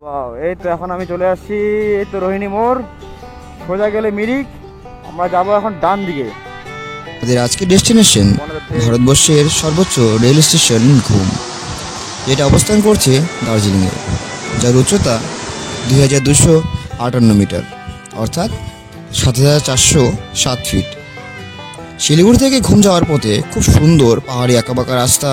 এই তো এখন আমি চলে আসছি, এই তো রোহিণী মোড়, সোজা গেলে মিরিক। আমরা যাবো এখন ডান দিকে। আমাদের আজকের ডেস্টিনেশন ভারতবর্ষের সর্বোচ্চ রেল স্টেশন ঘুম, যেটা অবস্থান করছে দার্জিলিংয়ে, যার উচ্চতা 2258 মিটার, অর্থাৎ 7407 ফিট। শিলিগুড়ি থেকে ঘুম যাওয়ার পথে খুব সুন্দর পাহাড়ি আঁকাবাঁকা রাস্তা,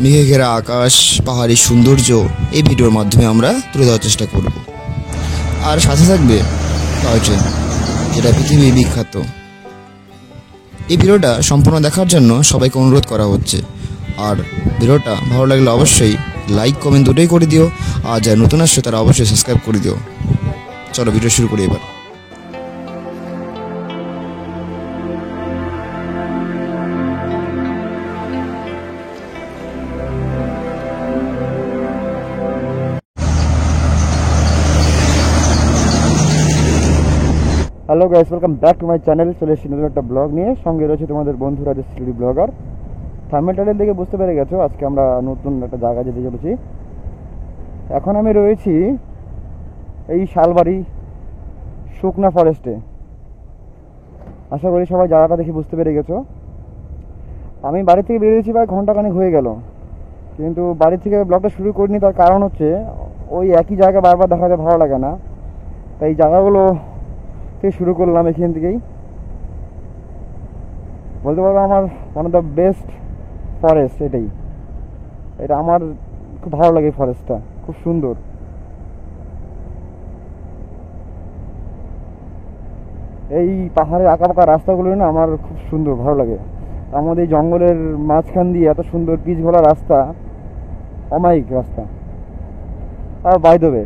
মেঘে ঘেরা আকাশ, পাহাড়ি সৌন্দর্য এই ভিডিওর মাধ্যমে আমরা তুলে ধরার চেষ্টা করব। আর সাথে থাকবে টয় ট্রেন, যেটা পৃথিবী বিখ্যাত। এই ভিডিওটা সম্পূর্ণ দেখার জন্য সবাইকে অনুরোধ করা হচ্ছে। আর ভিডিওটা ভালো লাগলে অবশ্যই লাইক কমেন্ট দুটোই করে দিও, আর যারা নতুন আসছে তারা অবশ্যই সাবস্ক্রাইব করে দিও। চলো ভিডিও শুরু করি এবার। Hello guys, welcome back to my channel. চলে এসেছি নতুন একটা ব্লগ নিয়ে। সঙ্গে রয়েছে তোমাদের বন্ধু Rajesh CD blogger. Thumbnail title দেখে বুঝতে পেরে গেছো আজকে আমরা নতুন একটা জায়গা যেতে চলেছি। এখন আমি রয়েছি এই শালবাড়ি শুকনা ফরেস্টে। আশা করি সবাই জায়গাটা দেখে বুঝতে পেরে গেছো। আমি বাড়ি থেকে বেরিয়েছি প্রায় ঘন্টাখানেক হয়ে গেল, কিন্তু বাড়ি থেকে ব্লগটা শুরু করিনি। তার কারণ হচ্ছে ওই একই জায়গা বারবার দেখাতে ভালো লাগে না, তাই এই জায়গাগুলো শুরু করলাম এখান থেকেই। বলতে পারবো আমার one of the best forest এটাই। এটা আমার খুব ভালো লাগে, ফরেস্টটা খুব সুন্দর। এই পাহাড়ের আঁকাবাঁকা রাস্তাগুলো না আমার খুব সুন্দর ভালো লাগে। আমাদের এই জঙ্গলের মাঝখান দিয়ে এত সুন্দর পিচ ঘোলা রাস্তা, অমায়িক রাস্তা। আর বাই দ্য ওয়ে,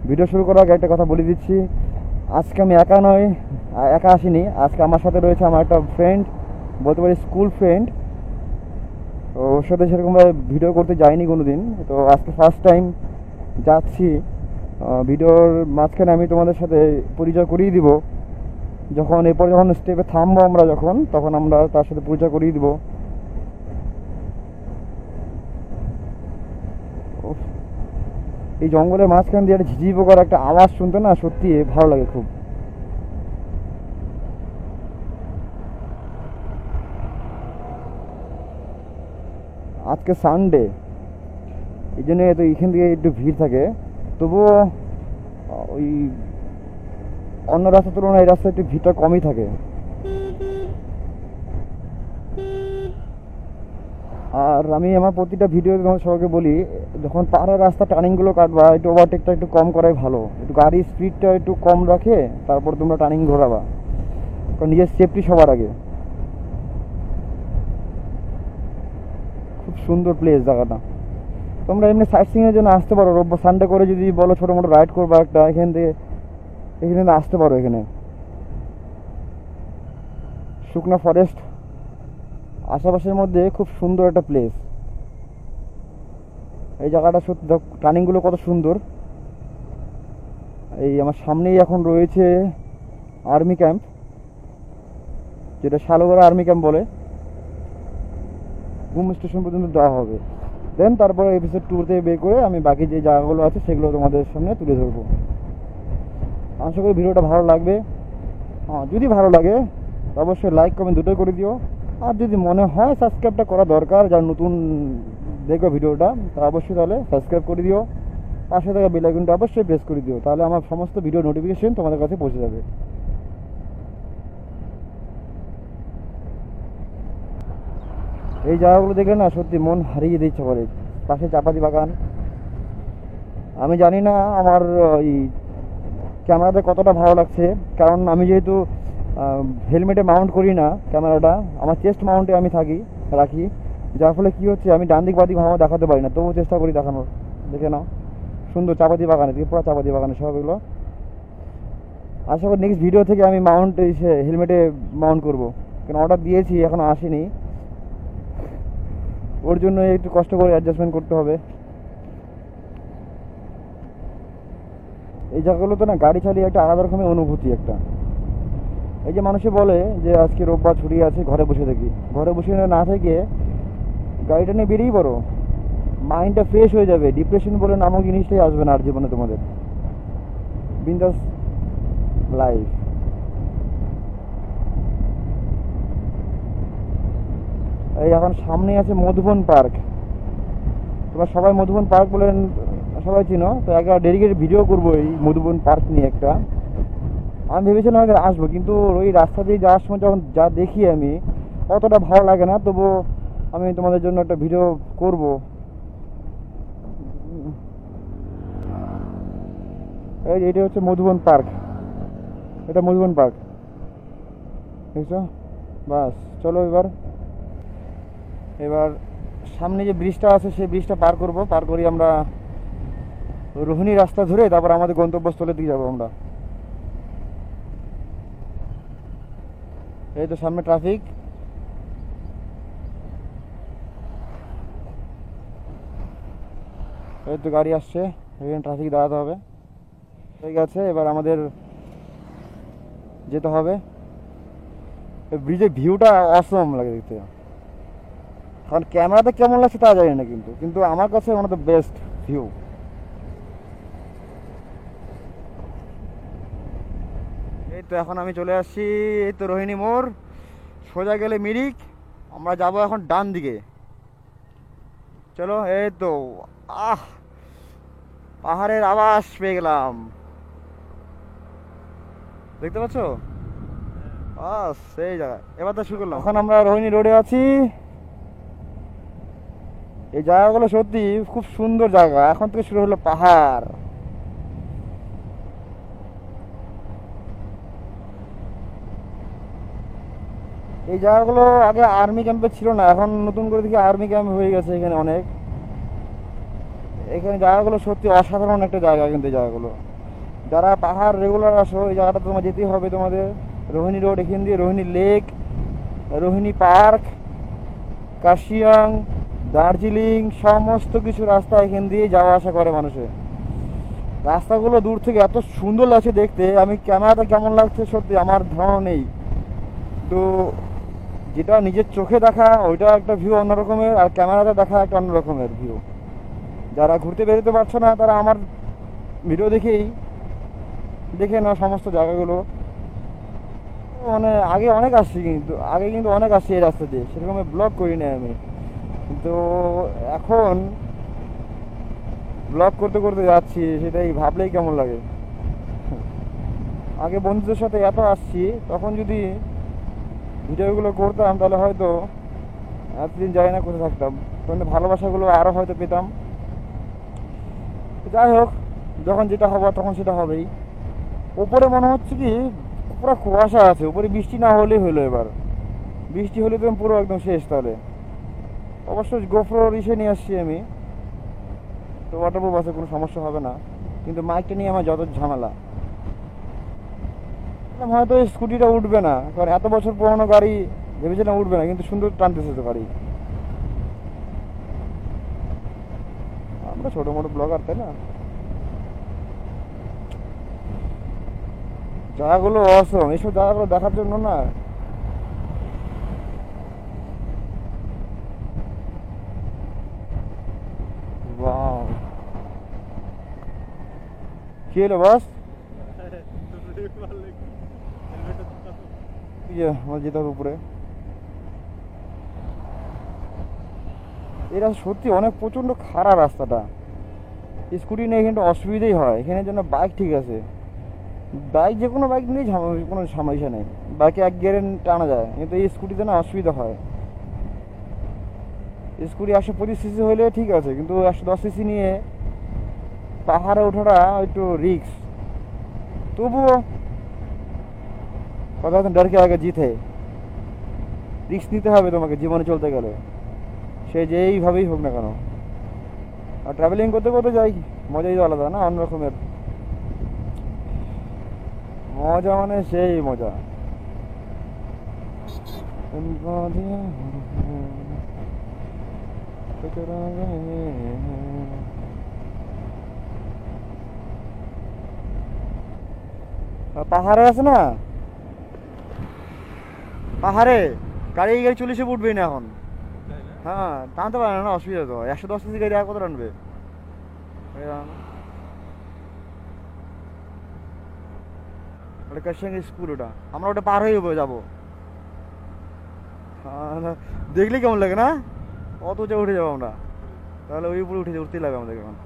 ভিডিও শুরু করার আগে একটা কথা বলে দিচ্ছি, আজকে আমি একা আসিনি। আজকে আমার সাথে রয়েছে আমার একটা ফ্রেন্ড, বলতে পারি স্কুল ফ্রেন্ড। তো ওর সাথে সেরকমভাবে ভিডিও করতে যাইনি কোনো দিন, তো আজকে ফার্স্ট টাইম যাচ্ছি। ভিডিওর মাঝখানে আমি তোমাদের সাথে পরিচয় করিয়ে দিব। এরপর যখন স্টেপে থামবো আমরা, তখন আমরা তার সাথে পরিচয় করিয়ে দিব। এই জঙ্গলের মাঝখান দিয়ে একটা ঝিঝি পোকার একটা আওয়াজ শুনতে না সত্যি ভালো লাগে খুব। আজকে সানডে, এই জন্য তো এখান থেকে একটু ভিড় থাকে, তবুও ওই অন্য রাস্তার তুলনায় এই রাস্তায় একটু ভিড়টা কমই থাকে। আর আমি আমার প্রতিটা ভিডিওতে তোমাদের সবাইকে বলি, যখন পাহাড়ের রাস্তা টার্নিংগুলো কাটবা একটু ওভারটেকটা একটু কম করাই ভালো। একটু গাড়ির স্পিডটা একটু কম রাখে তারপর তোমরা টার্নিং ঘোরাবা, কারণ নিজের সেফটি সবার আগে। খুব সুন্দর প্লেস জায়গাটা। তোমরা এমনি সাইট সিইংয়ের জন্য আসতে পারো, রোববার সানডে করে যদি বলো ছোটো মোটো রাইড করবা একটা, এখানে আসতে পারো। এখানে শুকনা ফরেস্ট আশেপাশের মধ্যে খুব সুন্দর একটা প্লেস। এই জায়গাটা সত্যি টার্নিংগুলো কত সুন্দর। এই আমার সামনেই এখন রয়েছে আর্মি ক্যাম্প, যেটা শালগড়া আর্মি ক্যাম্প বলে। ঘুম স্টেশন পর্যন্ত দেওয়া হবে। দেন তারপরে এপিসোড 2 থেকে বের করে আমি বাকি যে জায়গাগুলো আছে সেগুলো তোমাদের সামনে তুলে ধরবো। আশা করি ভিডিওটা ভালো লাগবে। যদি ভালো লাগে অবশ্যই লাইক কমেন্ট দুটোই করে দিও। আর যদি মনে হয় সাবস্ক্রাইবটা করা দরকার, যারা নতুন দেখো ভিডিওটা, তা অবশ্যই তাহলে সাবস্ক্রাইব করে দিও। পাশে থাকা বেল আইকনটা অবশ্যই প্রেস করে দিও, তাহলে আমার সমস্ত ভিডিও নোটিফিকেশন তোমাদের কাছে পৌঁছে যাবে। এই জায়গাগুলো দেখলে না সত্যি মন হারিয়ে যেতে ইচ্ছা করে। পাশে চাপাতি বাগান। আমি জানি না আমার ওই ক্যামেরাতে কতটা ভালো লাগছে, কারণ আমি যেহেতু হেলমেটে মাউন্ট করি না ক্যামেরাটা, আমার চেস্ট মাউন্টে আমি রাখি, যার ফলে কী হচ্ছে আমি ডান দিক বাদিক ভালো দেখাতে পারি না, তবুও চেষ্টা করি দেখানোর। দেখে নাও সুন্দর চাপাতি বাগানে, পুরো চাপাতি বাগানে সবগুলো। আশা করি নেক্সট ভিডিও থেকে আমি হেলমেটে মাউন্ট করবো, কেন অর্ডার দিয়েছি এখনও আসেনি, ওর জন্য একটু কষ্ট করে অ্যাডজাস্টমেন্ট করতে হবে। এই জায়গাগুলোতে না গাড়ি চালিয়ে একটা আলাদা রকমের অনুভূতি একটা। এই যে মানুষে বলে যে আজকে রোববার ছুটি আছে, ঘরে বসে থাকি। ঘরে বসে না থেকে গাড়িটা নিয়ে বেরিয়ে পড়ো, মাইন্ডটা ফ্রেশ হয়ে যাবে, ডিপ্রেশন বলে নামক জিনিসটাই আসবে না আর জীবনে তোমাদের। বিন্দাস লাইফ। এই এখন সামনে আছে মধুবন পার্ক। তোমরা সবাই মধুবন পার্ক বলেন সবাই চিনো তো, একবার ডেডিকেটেড ভিডিও করবো এই মধুবন পার্ক নিয়ে একটা। আমি ভেবেছিলাম আগে আসবো, কিন্তু ওই রাস্তা দিয়ে যাওয়ার সময় যখন যা দেখি আমি অতটা ভালো লাগে না, তবুও আমি তোমাদের জন্য একটা ভিডিও করব। এই এটা হচ্ছে মধুবন পার্ক, এটা মধুবন পার্ক, দেখছো? বাস চলো এবার এবার সামনে যে ব্রিজটা আছে সেই ব্রিজটা পার করব, পার করি আমরা রোহিণী রাস্তা ধরে তারপর আমাদের গন্তব্যস্থলের দিকে যাবো আমরা। এই তো সামনে ট্রাফিক, এই তো গাড়ি আসছে, এখানে ট্রাফিক দাঁড়াতে হবে। ঠিক আছে, এবার আমাদের যেতে হবে। ব্রিজের ভিউটা অসম লাগে দেখতে, কারণ ক্যামেরাতে কেমন লাগছে তা জানি না, কিন্তু কিন্তু আমার কাছে one of the best view. এই তো এখন আমি চলে আসছি, এই তো রোহিণী মোড়, সোজা গেলে মিরিক, আমরা যাব এখন ডান দিকে। চলো, এই তো পাহাড়ের আওয়াজ পেয়ে গেলাম, দেখতে পাচ্ছ? সেই জায়গায় এবার তো শুরু করলাম। এখন আমরা রোহিণী রোডে আছি। এই জায়গাগুলো সত্যি খুব সুন্দর জায়গা। এখন থেকে শুরু হলো পাহাড়। এই জায়গাগুলো আগে আর্মি ক্যাম্পে ছিল না, এখন নতুন করে দেখি আর্মি ক্যাম্প হয়ে গেছে এখানে অনেক। এখানে জায়গাগুলো সত্যি অসাধারণ একটা জায়গা, কিন্তু এই জায়গাগুলো যারা পাহাড় রেগুলার আসো এই জায়গাটা তোমার যেতেই হবে তোমাদের। রোহিণী রোড, এখান দিয়ে রোহিণী লেক, রোহিণী পার্ক, কার্শিয়াং, দার্জিলিং সমস্ত কিছু রাস্তা এখান দিয়ে যাওয়া আসা করে মানুষে। রাস্তাগুলো দূর থেকে এত সুন্দর লাগছে দেখতে, আমি ক্যামেরাতে কেমন লাগছে সত্যি আমার ধারণা নেই। তো যেটা নিজের চোখে দেখা ওইটা একটা ভিউ অন্যরকমের, আর ক্যামেরাতে দেখা একটা অন্যরকমের ভিউ। যারা ঘুরতে বেরোতে পারছো না তারা আমার ভিডিও দেখে নাও সমস্ত জায়গাগুলো। মানে আগে অনেক আসছি, কিন্তু অনেক আসছি এই রাস্তা দিয়ে, সেরকম ব্লগ করি না আমি। কিন্তু এখন ব্লগ করতে করতে যাচ্ছি, সেটাই ভাবলেই কেমন লাগে। আগে বন্ধুদের সাথে এত আসছি, তখন যদি ভিডিওগুলো করতাম তাহলে হয়তো এতদিন যাই না কোথায় থাকতাম, তখন ভালোবাসাগুলো আরও হয়তো পেতাম। যাই হোক, যখন যেটা হবার তখন সেটা হবেই। ওপরে মনে হচ্ছে কি পুরো কুয়াশা আছে, উপরে বৃষ্টি না হলেই হলো। এবার বৃষ্টি হলে তো পুরো একদম শেষ। তাহলে অবশ্য গোপ্রোর ইসে নিয়ে আসছি আমি, তো ওয়াটারপ্রুফ আছে, কোনো সমস্যা হবে না। কিন্তু মাইকটা নিয়ে আমার যত ঝামেলা। হয়তো এই স্কুটিটা উঠবে না, কারণ এত বছর পুরোনো গাড়ি, ভেবেছিলাম উঠবে না, কিন্তু সুন্দর টানতেছে তো গাড়ি। আমরা ছোটো মোটো ব্লগার, তাই না? জায়গাগুলো অসম, এইসব জায়গাগুলো দেখার জন্য না কি হলো বস? আমার যেতে হবে উপরে। এটা সত্যি অনেক প্রচণ্ড খারাপ রাস্তাটা, স্কুটি নিয়ে এখানে অসুবিধাই হয়। এখানের জন্য বাইক ঠিক আছে, বাইক যে কোনো বাইক নিয়েই কোনো সমস্যা নেই, বাইকে এক গিয়ারে টানা যায়, কিন্তু এই স্কুটিতে না অসুবিধা হয়। স্কুটি 125 সিসি হলে ঠিক আছে, কিন্তু 110 সিসি নিয়ে পাহাড়ে ওঠাটা একটু রিস্ক। তবুও কথা হচ্ছে ডর কে আগে জিত হে, রিস্ক নিতে হবে তোমাকে জীবনে চলতে গেলে, সে যেইভাবেই হোক না কেন। আর ট্রাভেলিং করতে করতে যাই, মজাই তো আলাদা না, অন্যরকমের মজা, মানে সেই মজা। পাহাড়ে আছে না, পাহাড়ে গাড়ি চল্লিশে উঠবেই না এখন। হ্যাঁ টানতে পারে না, অসুবিধা তো 110 সিসি গাড়ি আর কত টানবে? ওটা কাশিয়াঙ্গি স্কুল, ওটা আমরা ওটা পার হয়ে যাবো। দেখলে কেমন লাগে না? অত উঁচা উঠে যাবো আমরা, তাহলে ওই উপরে উঠতেই লাগবে আমাদের এখন।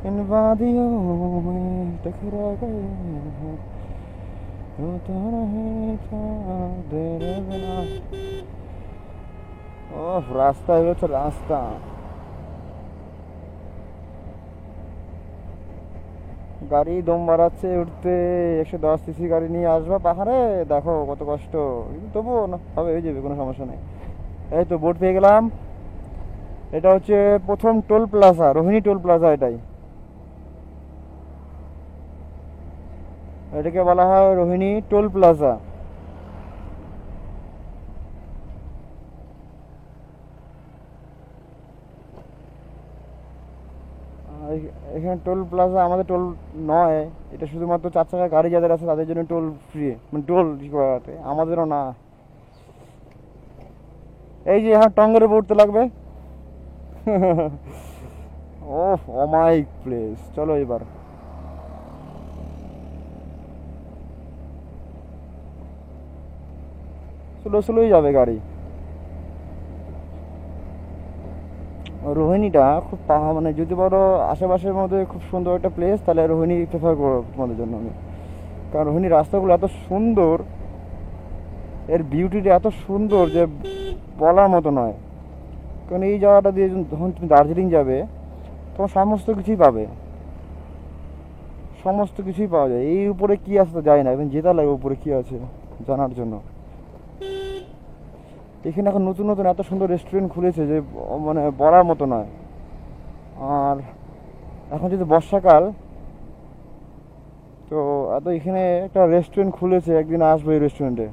इन वादियों में टकरा गए हैं, होता नहीं था तेरे बिना। ওহ রাস্তা, এগুলো হচ্ছে রাস্তা। গাড়ি দম বাড়াচ্ছে উঠতে, 110 সিসি গাড়ি নিয়ে আসবা পাহাড়ে, দেখো কত কষ্ট, কিন্তু তবুও না হবে, হয়ে যাবে, কোনো সমস্যা নেই। এই তো বোট পেয়ে গেলাম। এটা হচ্ছে প্রথম toll plaza, Rohini toll plaza. এটাকে বলা হয় রোহিণী টোল প্লাজা। এখানে টোল প্লাজা আমাদের টোল নয়, এটা শুধুমাত্র 4 চাকা গাড়ি যাদের আছে তাদের জন্য টোল ফ্রি, মানে টোল করাতে, আমাদেরও না। এই যে এখন টঙ্গের উপর উঠতে লাগবে। ও অমাইক প্লেস। চলো এবার স্লোই যাবে গাড়ি। রোহিণীটা খুব মানে যদি বলো আশেপাশের মধ্যে খুব সুন্দর একটা প্লেস, তাহলে রোহিণী প্রেফার করবো তোমাদের জন্য আমি। কারণ রোহিণীর রাস্তাগুলো এত সুন্দর, এর বিউটিটা এত সুন্দর যে বলার মতো নয়। কারণ এই জায়গাটা দিয়ে যখন তুমি দার্জিলিং যাবে, তোমার সমস্ত কিছুই পাবে, সমস্ত কিছুই পাওয়া যায়। এই উপরে কি আছে তো যায় না, এবং যেটা লাগে উপরে কি আছে জানার জন্য। এখানে এখন নতুন নতুন এত সুন্দর রেস্টুরেন্ট খুলেছে যে মানে বলার মতো নয়। আর এখন যদি বর্ষাকাল, তো এত এখানে একটা রেস্টুরেন্ট খুলেছে, একদিন আসবো এই রেস্টুরেন্টে।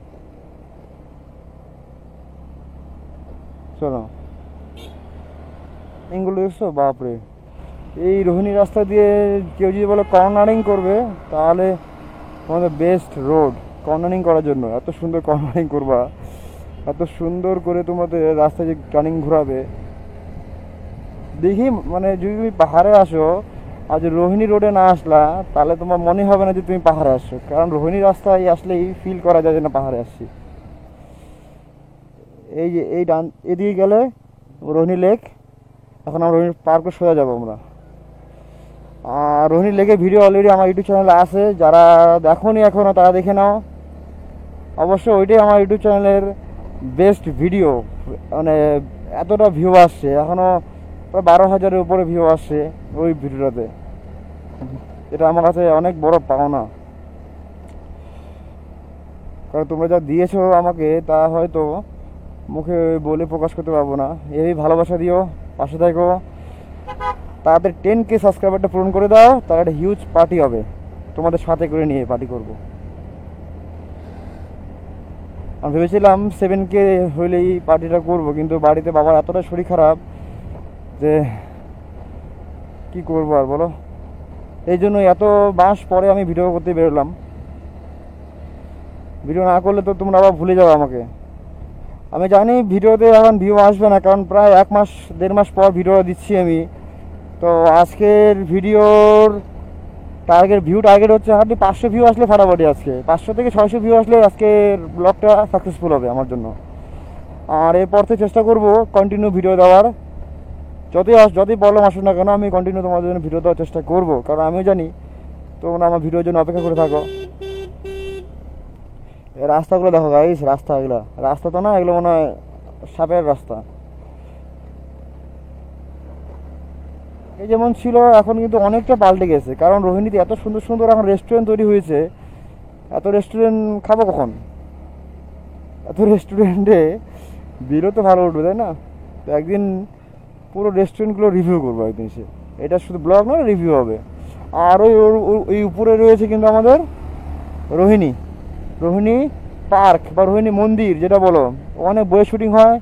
চলো, এগুলো দেখছো বাপরে। এই রোহিণী রাস্তা দিয়ে কেউ যদি বলে কর্নারিং করবে, তাহলে আমাদের বেস্ট রোড কর্নারিং করার জন্য। এত সুন্দর কর্নারিং করবা, এত সুন্দর করে তোমাদের রাস্তায় যে টার্নিং ঘোরাবে, দেখি মানে যদি তুমি পাহাড়ে আসো আর যদি রোহিণী রোডে না আসলা, তাহলে তোমার মনে হবে না যে তুমি পাহাড়ে আসছো। কারণ রোহিণী রাস্তায় আসলেই ফিল করা যায় যে না পাহাড়ে আসছি। এই যে এই ডান এদিকে গেলে রোহিণী লেক। এখন আমরা রোহিণী পার্কে সোজা যাবো আমরা। আর রোহিণী লেকের ভিডিও অলরেডি আমার ইউটিউব চ্যানেলে আছে, যারা দেখোনি এখনও তারা দেখে নাও। অবশ্য ওইটাই আমার ইউটিউব চ্যানেলের বেস্ট ভিডিও, মানে এতটা ভিউ আসছে, এখনও প্রায় 12,000-এর উপরে ভিউ আসছে ওই ভিডিওটাতে। এটা আমার কাছে অনেক বড় পাওনা, কারণ তোমরা যা দিয়েছো আমাকে তা হয়তো মুখে বলে প্রকাশ করতে পারবো না। এই ভালোবাসা দিও, পাশে থাকো। তাদের 10K সাবস্ক্রাইবারটা পূরণ করে দাও, তার একটা হিউজ পার্টি হবে, তোমাদের সাথে করে নিয়ে পার্টি করব। আমি ভেবেছিলাম 7K হইলেই পার্টিটা করব, কিন্তু বাড়িতে বাবার এতটা শরীর খারাপ যে কি করবো আর বলো। এই জন্য এত মাস পরে আমি ভিডিও করতে বেরোলাম। ভিডিও না করলে তো তোমরা আবার ভুলে যাবে আমাকে। আমি জানি ভিডিওতে এখন ভিউ আসবে না, কারণ প্রায় 1 মাস 1.5 মাস পর ভিডিও দিচ্ছি আমি। তো আজকের ভিডিওর টার্গেট হচ্ছে হার্ডলি 500 ভিউ আসলে ফাটাফাটি। আজকে 500 থেকে 600 ভিউ আসলে আজকের ব্লগটা সাকসেসফুল হবে আমার জন্য। আর এরপর থেকে চেষ্টা করব কন্টিনিউ ভিডিও দেওয়ার। যতই প্রবলেম আসুক না কেন, আমি কন্টিনিউ তোমাদের জন্য ভিডিও দেওয়ার চেষ্টা করব, কারণ আমিও জানি তোমরা আমার ভিডিওর জন্য অপেক্ষা করে থাকো। এই রাস্তাগুলো দেখো গাইস, রাস্তা তো না, এগুলো মনে হয় সাপের রাস্তা। এই যেমন ছিল এখন কিন্তু অনেকটা পাল্টে গেছে, কারণ রোহিণীতে এত সুন্দর সুন্দর এখন রেস্টুরেন্ট তৈরি হয়েছে। এত রেস্টুরেন্ট খাবো কখন? এত রেস্টুরেন্টে বিলও তো ভালো উঠবে, তাই না? তো একদিন পুরো রেস্টুরেন্টগুলো রিভিউ করবো একদিন এসে। এটা শুধু ব্লগ নয়, রিভিউ হবে। আর ওই উপরে রয়েছে কিন্তু আমাদের রোহিণী পার্ক বা রোহিণী মন্দির যেটা বলো, অনেক বইয়ের শুটিং হয়।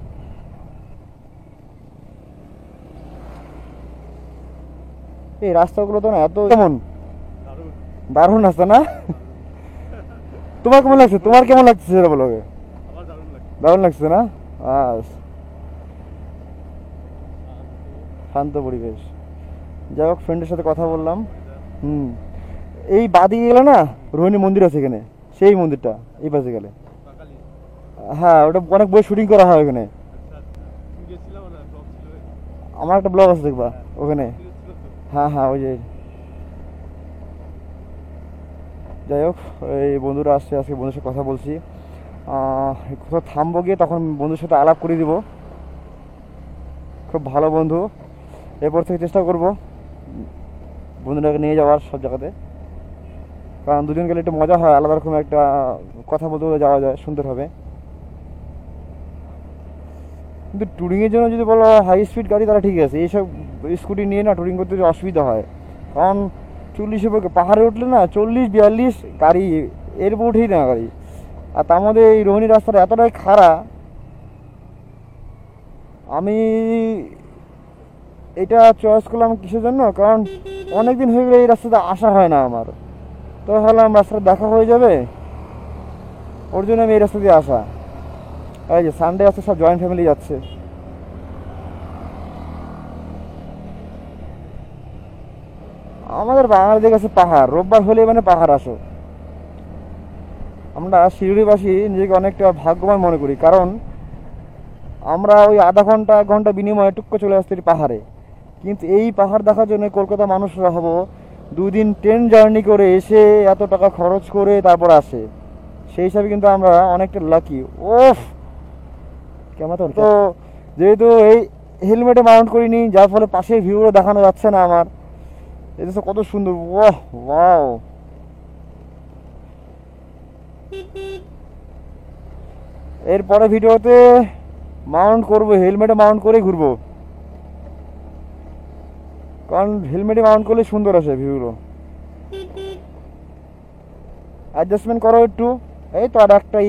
এই রাস্তাগুলো তো না এত কেমন দারুণ রাস্তা না? তোমার কেমন লাগছে? তোমার কেমন লাগছে সেটা বলো আগে। আমার দারুণ লাগছে। দারুণ লাগছে না? আস শান্ত পরিবেশ। যাই হোক, ফ্রেন্ডের সাথে কথা বললাম। হুম, এই বাদিকে গেলে না রোহিণী মন্দির আছে এখানে, সেই মন্দিরটা এই পাশে গেলে। কাকালি। হ্যাঁ, ওটা অনেক বই শুটিং করা হয় ওখানে। আচ্ছা আচ্ছা। তুমি গেছিলাম না, ব্লগ ছিল। আমার একটা ব্লগ আছে, দেখবা ওখানে। তুমি গেছিল তো? হ্যাঁ হ্যাঁ, ওই যে। যাই হোক, এই বন্ধুরা আসছে, আজকে বন্ধুর সাথে কথা বলছি। কোথাও থামবো গিয়ে, তখন বন্ধুর সাথে আলাপ করে দিব। খুব ভালো বন্ধু, এরপর থেকে চেষ্টা করব বন্ধুটাকে নিয়ে যাওয়ার সব জায়গাতে। কারণ দুজন গেলে একটু মজা হয়, আলাদা রকম একটা কথা বলতে বলতে যাওয়া যায়, সুন্দর হবে। কিন্তু ট্যুরিংয়ের জন্য যদি বলো হাই স্পিড গাড়ি, তাহলে ঠিক আছে। এইসব স্কুটি নিয়ে না ট্যুরিং করতে অসুবিধা হয়। কারণ 40-এ পাহাড়ে উঠলে না 40-42 গাড়ি, এর উপর উঠেই না গাড়ি। আর তার মধ্যে এই রোহিণী রাস্তাটা এতটাই খারাপ, আমি এটা চয়েস করলাম কিসের জন্য, কারণ অনেক দিন হয়ে গেলে এই রাস্তাতে আসা হয় না আমার। তো ভাবলাম রাস্তাটা দেখা হয়ে যাবে, ওর জন্য আমি এই রাস্তা দিয়ে আসা। এই যে সানডে আছে, সব জয়েন্ট ফ্যামিলি যাচ্ছে। আমাদের বাঙালিদের কাছে পাহাড় রোববার হলে মানে পাহাড় আসো। আমরা শিলিগুড়িবাসী নিজেকে অনেকটা ভাগ্যবান মনে করি, কারণ আমরা ওই আধা ঘন্টা 1 ঘন্টা বিনিময়ে টুক্কো চলে আসতে পারি পাহাড়ে। কিন্তু এই পাহাড় দেখার জন্য কলকাতা মানুষরা হবো 2 দিন ট্রেন জার্নি করে এসে এত টাকা খরচ করে তারপর আসে। সেই হিসাবে কিন্তু আমরা অনেকটা লাকি। ওফ, কেমন তো। যেহেতু এই হেলমেটে মাউন্ট করিনি, যার ফলে পাশের ভিউগুলো দেখানো যাচ্ছে না আমার। এটা তো কত সুন্দর, ওয়াহ ওয়াও। এরপরে ভিডিওতে মাউন্ট করবো, হেলমেটে মাউন্ট করেই ঘুরবো, কারণ হেলমেটে মাউন্ট করলে সুন্দর আসে ভিউগুলো। অ্যাডজাস্টমেন্ট করো একটু, এই তো আর একটাই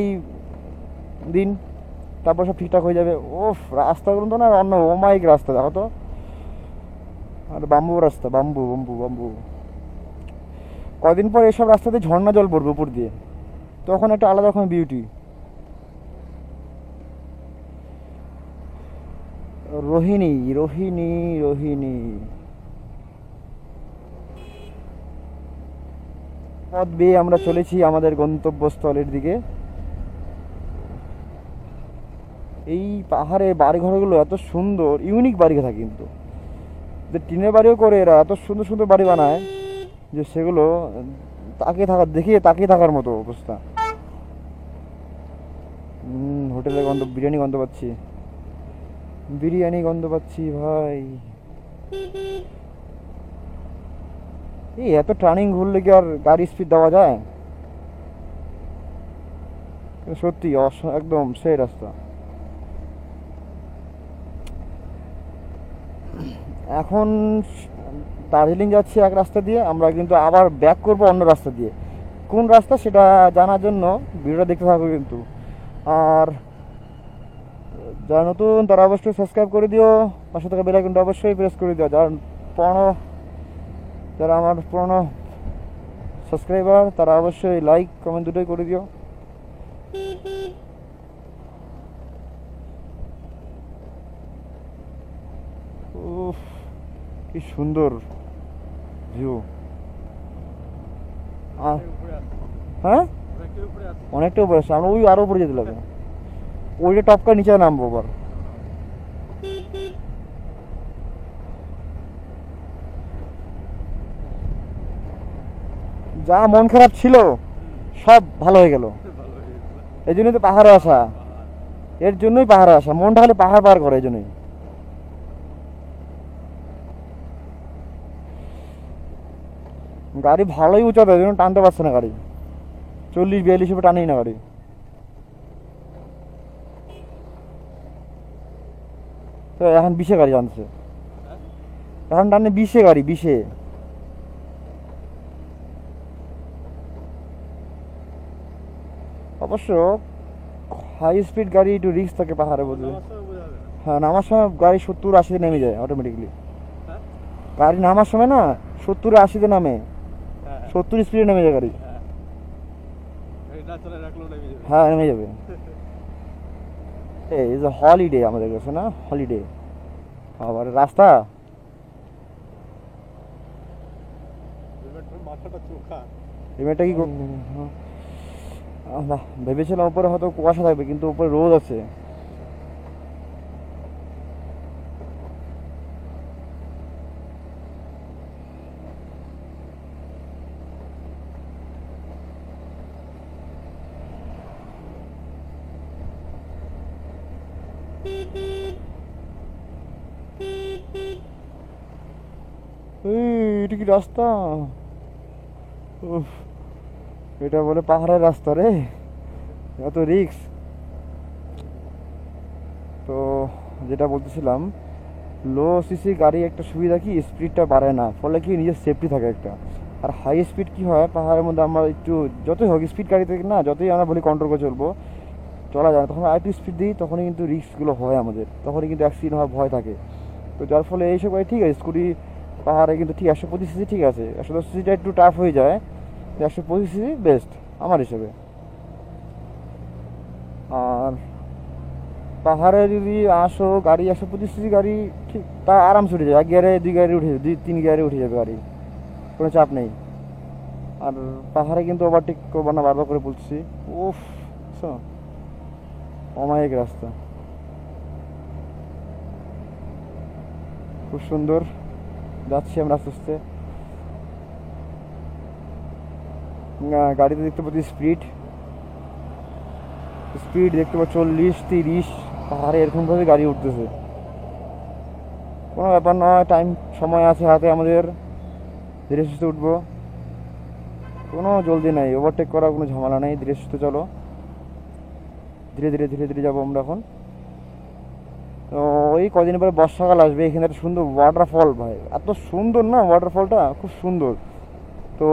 দিন, তারপর সব ঠিকঠাক হয়ে যাবে। ওফ, রাস্তাগুলো তো না অন্য অমায়িক রাস্তা, দেখো তো। আর বাম্বু রাস্তা, বাম্বু বাম্বু বাম্বু। কদিন পর এসব রাস্তাতে ঝর্ণা জল পড়বে উপর দিয়ে, তখন একটা আলাদা রকম বিউটি। রোহিণী রোহিণী রোহিণী। পথ বেয়ে আমরা চলেছি আমাদের গন্তব্যস্থলের দিকে। এই পাহাড়ে বাড়িঘরগুলো এত সুন্দর, ইউনিক বাড়ি থাকে, কিন্তু যে টিনের বাড়িও করে এরা এত সুন্দর সুন্দর বাড়ি বানায় যে সেগুলো তাকিয়ে থাকার মতো অবস্থা। হোটেলের গন্ধ, বিরিয়ানি গন্ধ পাচ্ছি, বিরিয়ানি গন্ধ পাচ্ছি ভাই। এই এত টার্নিং ঘুরলে কি আর গাড়ি স্পিড দেওয়া যায়? সত্যি একদম সেই রাস্তা। এখন দার্জিলিং যাচ্ছি এক রাস্তা দিয়ে, আমরা কিন্তু আবার ব্যাক করব অন্য রাস্তা দিয়ে। কোন রাস্তা সেটা জানার জন্য ভিডিওটা দেখতে থাকো কিন্তু। আর যারা নতুন তারা অবশ্যই সাবস্ক্রাইব করে দিও, পাশে থাকা বেল আইকনটা অবশ্যই প্রেস করে দিও। যারা আমার পুরনো সাবস্ক্রাইবার তারা অবশ্যই লাইক কমেন্ট দুটোই করে দিও। উফ, কি সুন্দর ভিউ। উপরে আছে। হ্যাঁ, অনেকটাই উপরে আছে। অনেকটা উপরে আসছে, আমরা ওই আরো উপরে যেতে লাগবে। ওইটা টপকা নিচে নামবো আবার। যা মন খারাপ ছিল সব ভালো হয়ে গেল। ভালো হয়ে গেছে। এই জন্যই তো পাহাড়ে আসা, এর জন্যই পাহাড়ে আসা। মনটা খালি পাহাড় পার করে, এই জন্যই। গাড়ি ভালোই উঁচাতে, এই জন্য টানতে পারছে না গাড়ি। 40-42 উপরে টানেই না গাড়ি। তো এখন 20-এ গাড়ি টানছে, এখন টানে 20-এ গাড়ি, 20-এ। অবশ্য হাই স্পিড গাড়ি একটু রিস্ক থাকে পাহাড়ে বলতে। নামার সময় বোঝা যাবে না। হ্যাঁ, নামার সময় গাড়ি 70-80-তে নেমে যায় অটোমেটিকলি। হ্যাঁ? গাড়ি নামার সময় না 70-80-তে নামে, হ্যাঁ। 70 স্পিডে নেমে যায় গাড়ি। হ্যাঁ। গাড়ি না চলে রাখলো নেমে যাবে। হ্যাঁ নেমে যাবে। এই যে হলিডে আমাদের কাছে না, হলিডে। আবার রাস্তা হেলমেটটার মাথাটা চোখা। হেলমেটটা কি বাহ, ভেবেছিলাম উপরে হয়তো কুয়াশা থাকবে কিন্তু উপরে রোদ আছে। এটা কি রাস্তা? উফ, এটা বলে পাহাড়ের রাস্তা রে, এত রিক্স। তো যেটা বলতেছিলাম, লো সিসি গাড়ি একটা সুবিধা কি স্পিডটা বাড়ে না, ফলে কি নিজের সেফটি থাকে একটা। আর হাই স্পিড কি হয় পাহাড়ের মধ্যে, আমরা একটু যতই হোক স্পিড গাড়িতে না, যতই আমরা বলি কন্ট্রোল করে চলবো, চলা যায় না। তখন আর একটু স্পিড দিই, তখনই কিন্তু রিস্কগুলো হয় আমাদের, তখনই কিন্তু অ্যাক্সিডেন্ট হওয়ার ভয় থাকে। তো যার ফলে এইসব গাড়ি ঠিক আছে, স্কুটি পাহাড়ে কিন্তু ঠিক 125 সিসি ঠিক আছে, 110 সিসিটা একটু টাফ হয়ে যায়, 125 সিসি বেস্ট আমার হিসেবে। আর পাহাড়ে যদি আসো গাড়ি 125 সিসি গাড়ি ঠিক তা আরামসে উঠে যাবে, 1 গিয়ারে 2 গিয়ারে উঠে যাবে, 2-3 গিয়ারে উঠে যাবে গাড়ি, কোনো চাপ নেই। আর পাহাড়ে কিন্তু ওভারটেক করবো না, বারবার করে বলছি। উফ, অমায়িক রাস্তা, খুব সুন্দর। যাচ্ছি আমরা আস্তে আস্তে। গাড়িতে দেখতে পাচ্ছি স্পিড স্পিড দেখতে পাচ্ছি 40-30, পাহাড়ে এরকমভাবে গাড়ি উঠতেছে। কোনো ব্যাপার নয়, টাইম সময় আছে হাতে আমাদের, ধীরে সুস্থে উঠবো, কোনো জলদি নাই, ওভারটেক করার কোনো ঝামেলা নেই, ধীরে সুস্থে চলো, ধীরে ধীরে ধীরে ধীরে যাবো আমরা এখন। তো ওই কদিন পরে বর্ষাকাল আসবে, এখানে একটা সুন্দর ওয়াটারফল, ভাই এত সুন্দর না ওয়াটারফলটা, খুব সুন্দর। তো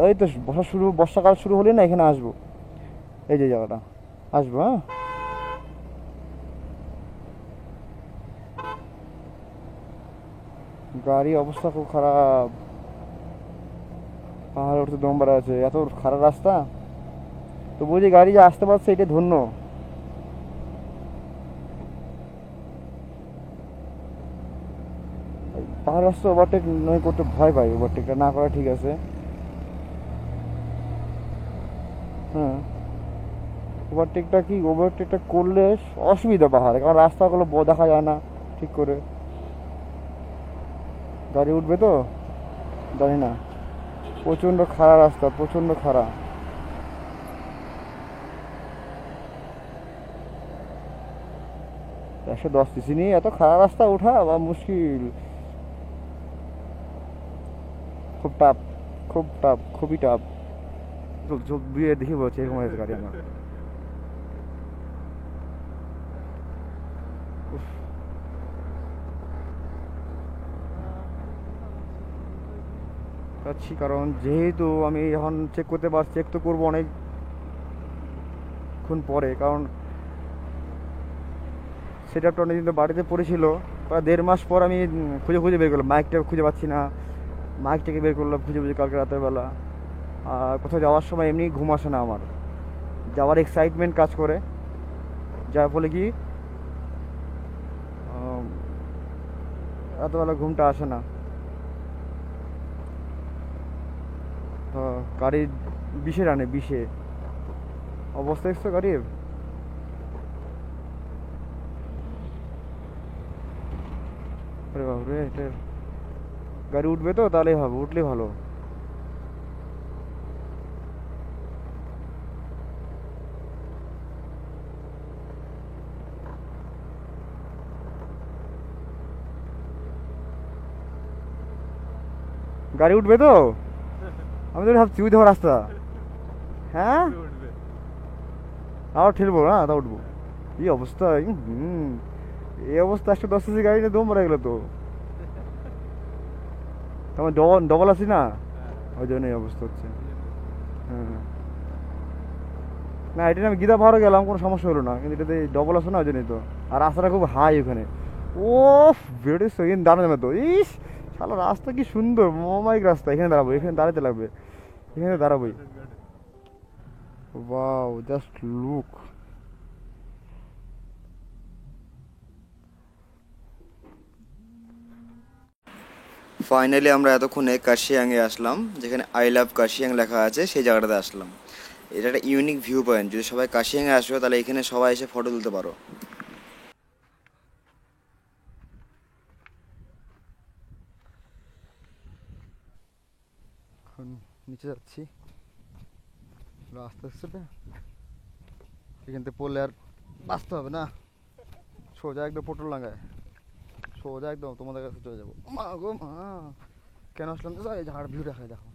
এই তো বর্ষাকাল শুরু হলে না এখানে আসবো, এই যে জায়গাটা আসবো। হ্যাঁ, গাড়ি অবস্থা খুব খারাপ, পাহাড়ে উঠতে দম বাড়া আছে, এত খারাপ রাস্তা। তো বুঝি গাড়ি যে আসতে পারছে এটাই ধন্য। পাহাড় রাস্তা ওভারটেক নয় করতে ভয় পাই, ওভারটেকটা না করা ঠিক আছে। হ্যাঁ, ওভারটেকটা করলে অসুবিধা পাহাড়ে, কারণ রাস্তাগুলো দেখা যায় না ঠিক করে। গাড়ি উঠবে তো জানি না, প্রচণ্ড খারাপ রাস্তা, প্রচণ্ড খারাপ। 110 সিসি নিয়ে এত খারাপ রাস্তা ওঠা বা মুশকিল, খুব টাফ, খুব টাফ, খুবই টাফ। দিয়ে দেখে বলছে এরকম হয়েছে গাড়ি আমার। উফ। যাচ্ছি, কারণ যেহেতু আমি এখন চেক করতে পারছি, চেক তো করবো অনেকক্ষণ পরে, কারণ সেটআপটা অনেকদিন তো বাড়িতে পড়েছিল, প্রায় 1.5 মাস পর আমি খুঁজে খুঁজে বের করলাম, মাইকটা খুঁজে পাচ্ছি না, মাইকটাকে বের করলাম খুঁজে খুঁজে কালকে রাতের বেলা। আর কোথাও যাওয়ার সময় এমনি ঘুম আসে না আমার, যাওয়ার এক্সাইটমেন্ট কাজ করে, যার ফলে কি রাতবেলা ঘুমটা আসে না। তো গাড়ির 20-এ রানে 20-এ অবস্থা দেখছো গাড়ির। আরে বাবরে, এটা গাড়ি উঠবে তো তাহলেই হবে, উঠলেই ভালো। গাড়ি উঠবে তো, আমি তো ভাবছি উঠে যাওয়ার রাস্তা। হ্যাঁ, উঠবে। আবার ঠেলবো না, তা উঠবো। এই অবস্থা, এই অবস্থা 110 সিসি গাড়িটা দম মারা গেলো তো, তোমার ডবল আছি না, ওই জন্য এই অবস্থা হচ্ছে। হ্যাঁ, না এটা আমি গীতা পাহাড়ে গেলাম, কোনো সমস্যা হলো না, কিন্তু এটাতে ডবল আছে না, ওই জন্যই তো। আর রাস্তাটা খুব হাই ওখানে, ও বেড়েছে এখানে দাঁড়ানো যাবে তো। ইস শালা রাস্তা কি সুন্দর, অমায়িক রাস্তা। এখানে দাঁড়াবো, এখানে দাঁড়াতে লাগবে, এখানে দাঁড়াবোই। Wow, just look. ফাইনালি আমরা এতক্ষণে কার্শিয়াংয়ে আসলাম, যেখানে আই লাভ কার্শিয়াং লেখা আছে সেই জায়গাটাতে আসলাম। এটা একটা ইউনিক ভিউ পয়েন্ট, যদি সবাই কার্শিয়াংয়ে আসো তাহলে এখানে সবাই এসে ফটো তুলতে পারো। এখন নিচে যাচ্ছি, রাস্তা সেটা এখান থেকে পড়লে আর বাঁচতে হবে না, সোজা একদম পটল লাগায়, সোজা একদম তোমাদের কাছে চলে যাবো। মা গো মা, কেন আসলাম তো, এই ঝাড় ভিউ দেখায় দেখো।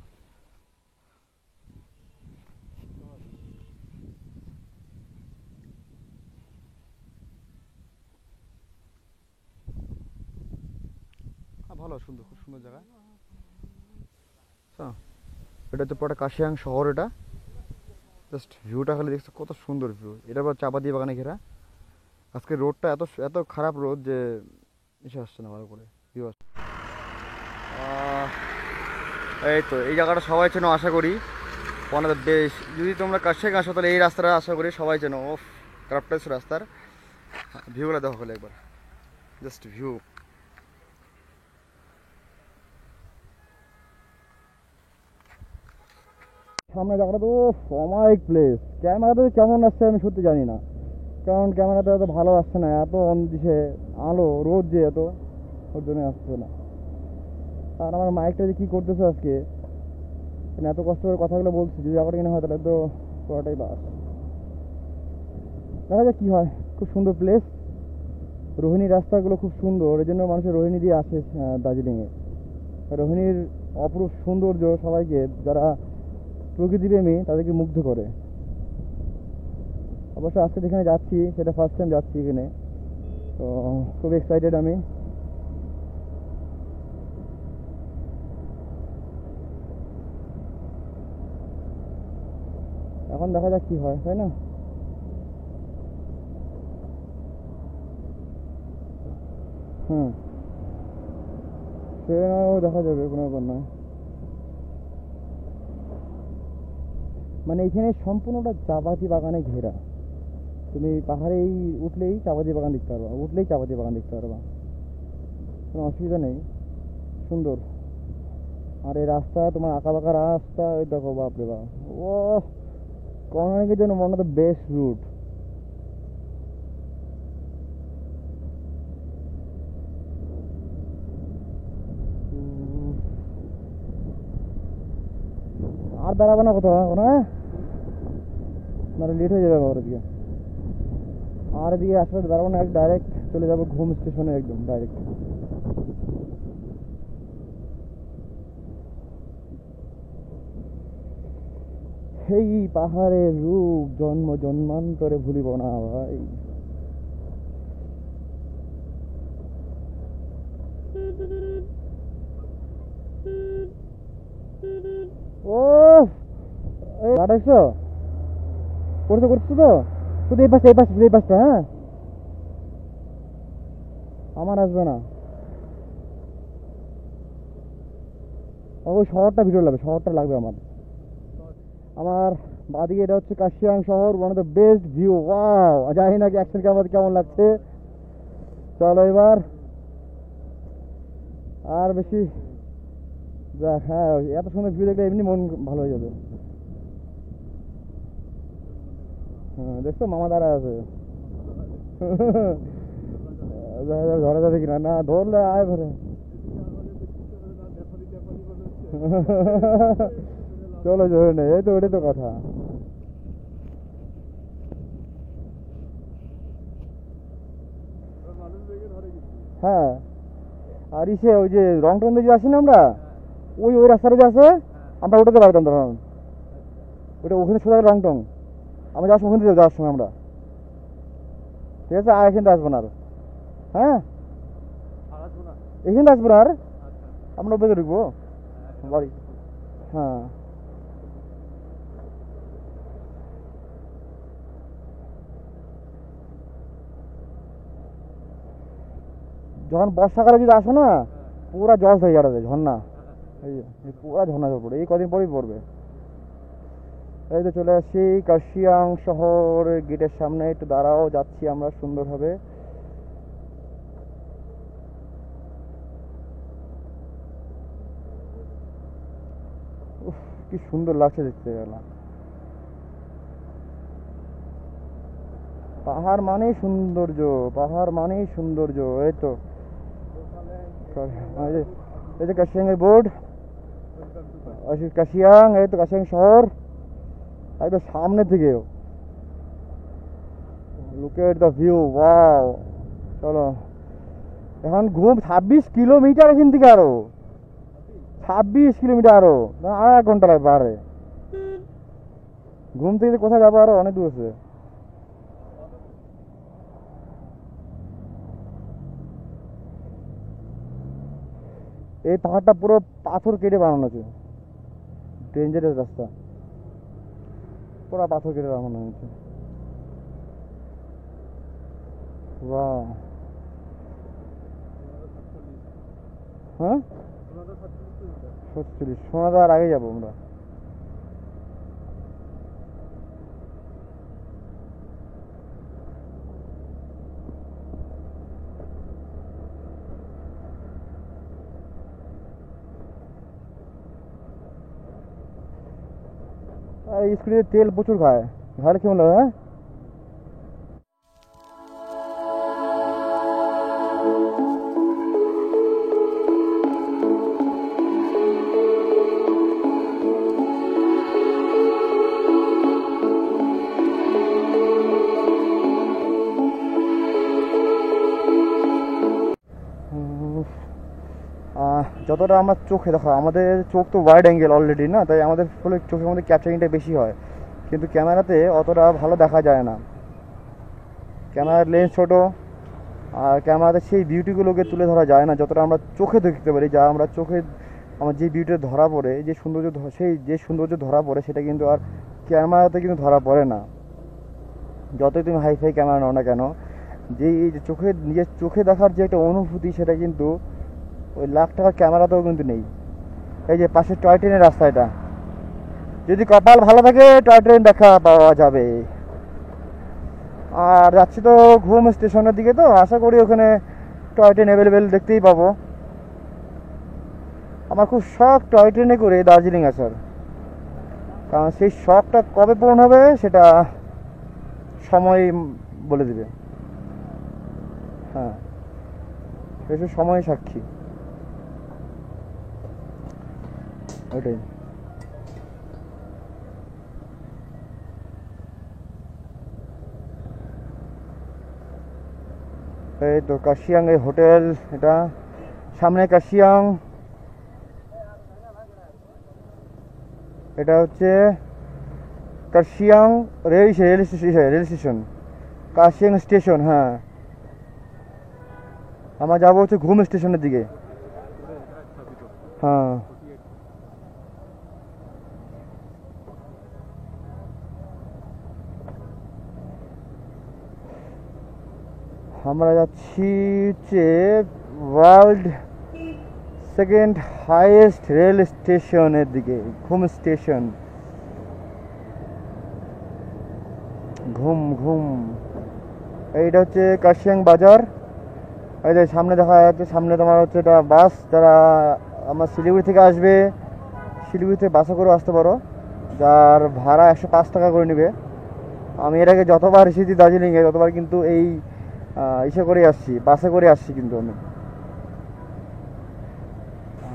ভালো, সুন্দর, খুব সুন্দর জায়গা। এটা হচ্ছে পুরোটা কাশিয়াং শহর। এটা জাস্ট ভিউটা খালি দেখছো, কত সুন্দর ভিউ। এটা আবার চাপা দিয়ে বাগানে ঘেরা। আজকে রোডটা এত এত খারাপ রোদ যে এসে আসছে না ভালো করে ভিউ আসছে। এই তো এই জায়গাটা সবাই চেনো আশা করি, ওয়ান অফ দ্য বেস্ট। যদি তোমরা কাশিয়াং আসো তাহলে এই রাস্তাটা আশা করি সবাই চেনো। ও ক্রাফটাস রাস্তার ভিউগুলো দেখো খালি একবার, জাস্ট ভিউ। সামনে জায়গাটা তো অমায়িক প্লেস। ক্যামেরাতে কেমন আসছে আমি সত্যি জানি না, কারণ ক্যামেরাতে এত ভালো আসছে না, এত দিছে আলো, রোদ যে এত, ওর জন্য আসছে না। আর আমার মাইকটা যে কী করতেছে আজকে, মানে এত কষ্ট করে কথাগুলো বলছি, যদি জায়গাটা কিনা হয় তাহলে তো পুরোটাই বাস। দেখা যাক কী হয়। খুব সুন্দর প্লেস, রোহিণী রাস্তাগুলো খুব সুন্দর, এই জন্য মানুষের রোহিণী দিয়ে আসে দার্জিলিংয়ে। রোহিণীর অপরূপ সৌন্দর্য সবাইকে, যারা প্রকৃতিপ্রেমী তাদেরকে মুগ্ধ করে। অবশ্য আজকে যেখানে যাচ্ছি সেটা ফার্স্ট টাইম যাচ্ছি এখানে, তো খুব এক্সাইটেড আমি। এখন দেখা যাক কি হয়, তাই না? সে দেখা যাবে, কোনো ব্যাপার নয়। মানে এখানে সম্পূর্ণটা চাপাতি বাগানে ঘেরা। তুমি পাহাড়েই উঠলেই চাপাতি বাগান দেখতে পারবা, উঠলেই চাপাতি বাগান দেখতে পারবা, কোনো অসুবিধা নেই। সুন্দর। আর এই রাস্তা তোমার আঁকা বাঁকা রাস্তা, ওই দেখো বাপরে বাপ। ও কর্নারিংয়ের জন্য মনে হয় বেস্ট রুট। আর দাঁড়াবো না কোথাও এখন, হ্যাঁ, মানে লেট হয়ে যাবে আবার ওদিকে। আর এদিকে আসলে দাঁড়াবো না, ডাইরেক্ট চলে যাবো ঘুম স্টেশনে, একদম ডাইরেক্ট। সেই পাহাড়ের রূপ জন্ম জন্মান্তরে ভুলিব না ভাই। ও গাড়াইছো, করছো করছো তো, শুধু এই পাশটা, এই পাশটা, শুধু এই পাশটা। হ্যাঁ, আমার আসবে না। ওই শহরটা ভিডিও লাগবে, শহরটা লাগবে আমার। আমার বাদিকে এটা হচ্ছে কাশিয়াং শহর, one of the best view. Wow, জানি না কি অ্যাকশন ক্যামেরাতে কেমন লাগছে। চলো এবার আর বেশি দেখ। হ্যাঁ, এত সুন্দর ভিউ দেখলে এমনি মন ভালো হয়ে যাবে। হ্যাঁ, দেখছো মামা দাঁড়ায় আছে। ধরা যাবে কিনা, না ধরলে আয় ধরে। চলো ধরে নেই, এই তো, ওটাই তো কথা। হ্যাঁ, আর ইসে ওই যে রংটং দিয়ে যে আসি না আমরা, ওই ওই রাস্তাটা যে আছে, আমরা ওটাতে পারতাম তখন। ওটা ওখানে সোজা রংটং, আমরা যাওয়ার সময় ওখানে দিয়ে যাওয়ার সময় আমরা। ঠিক আছে, আর এখানে আসবো না আর। হ্যাঁ, এখানে আসবো না আর, আমরা ওপরে ঢুকবো বাড়ি। হ্যাঁ, যখন বর্ষাকালে যদি আসো না, পুরা জল হয়ে যাবে, ঝর্ণা। এই পুরা ঝর্ণা জল পড়ে, এই কদিন পরেই পড়বে। এই তো চলে আসছি কার্শিয়াং শহরের গেটের সামনে, একটু দাঁড়াও, যাচ্ছি আমরা সুন্দরভাবে। উফ, কি সুন্দর লাগছে দেখতে গেলাম। পাহাড় মানেই সৌন্দর্য, পাহাড় মানেই সৌন্দর্য। এই তো এই যে কার্শিয়াং এর বোর্ড, কার্শিয়াং, এই তো কার্শিয়াং শহর একদম সামনে থেকেও। Look at the view, wow. চলো এখন ঘুম 26 কিলোমিটার এখান থেকে, আরো 26 কিলোমিটার, আরো 1.5 ঘন্টা লাগবে। আরে ঘুম থেকে কোথায় যাবো, আরো অনেক দূর আছে। এই পাহাড়টা পুরো পাথর কেটে বানানো আছে, ডেঞ্জারাস রাস্তা, পুরো পাথর কেটে বানানো হয়েছে। বাহ, হ্যাঁ 47, সোনাদার আগে যাবো আমরা। আর এই স্কুটিতে তেল প্রচুর খায়, ভালো কেমন লাগে? হ্যাঁ যতটা আমরা চোখে দেখো, আমাদের চোখ তো ওয়াইড অ্যাঙ্গেল অলরেডি না, তাই আমাদের ফলে চোখের মধ্যে ক্যাপচারিংটা বেশি হয়, কিন্তু ক্যামেরাতে অতটা ভালো দেখা যায় না। ক্যামেরার লেন্স ছোটো, আর ক্যামেরাতে সেই বিউটিগুলোকে তুলে ধরা যায় না যতটা আমরা চোখে দেখতে পারি। যা আমরা চোখে আমার যে বিউটিটা ধরা পড়ে, যে সৌন্দর্য, সেই যে সৌন্দর্য ধরা পড়ে, সেটা কিন্তু আর ক্যামেরাতে কিন্তু ধরা পড়ে না। যতই তুমি হাইফাই ক্যামেরা নাও না কেন, যেই চোখে, নিজের চোখে দেখার যে একটা অনুভূতি, সেটা কিন্তু ওই লাখ টাকার ক্যামেরাতেও কিন্তু নেই। এই যে পাশে টয় ট্রেনের রাস্তা, এটা যদি কপাল ভালো থাকে টয় ট্রেন দেখা পাওয়া যাবে। আর যাচ্ছি তো ঘুম স্টেশনের দিকে, তো আশা করি ওখানে টয় ট্রেন অ্যাভেলেবেল দেখতেই পাবো। আমার খুব শখ টয় ট্রেনে করে দার্জিলিং আসার, কারণ সেই শখটা কবে পূরণ হবে সেটা সময় বলে দিবে। হ্যাঁ, এসব সময় সাক্ষী, ওটাই। এই তো কার্শিয়াং এর হোটেল, এটা সামনে কার্শিয়াং, এটা হচ্ছে Kurseong rail station, Kurseong station. হ্যাঁ, আমরা যাবো হচ্ছে ঘুম স্টেশনের দিকে। হ্যাঁ, আমরা যাচ্ছি হচ্ছে ওয়ার্ল্ড সেকেন্ড হাইয়েস্ট রেল স্টেশনের দিকে, ঘুম স্টেশন। ঘুম এইটা হচ্ছে কার্শিয়াং বাজার। এই যে সামনে দেখা যাচ্ছে, সামনে তোমার হচ্ছে এটা বাস, যারা আমার শিলিগুড়ি থেকে আসবে, শিলিগুড়ি থেকে বাসে করে আসতে পারো, যার ভাড়া 105 টাকা করে নেবে। আমি এর আগে যতবার এসেছি দার্জিলিংয়ে, ততবার কিন্তু এই ইসে করে আসছি, বাসে করে আসছি কিন্তু আমি।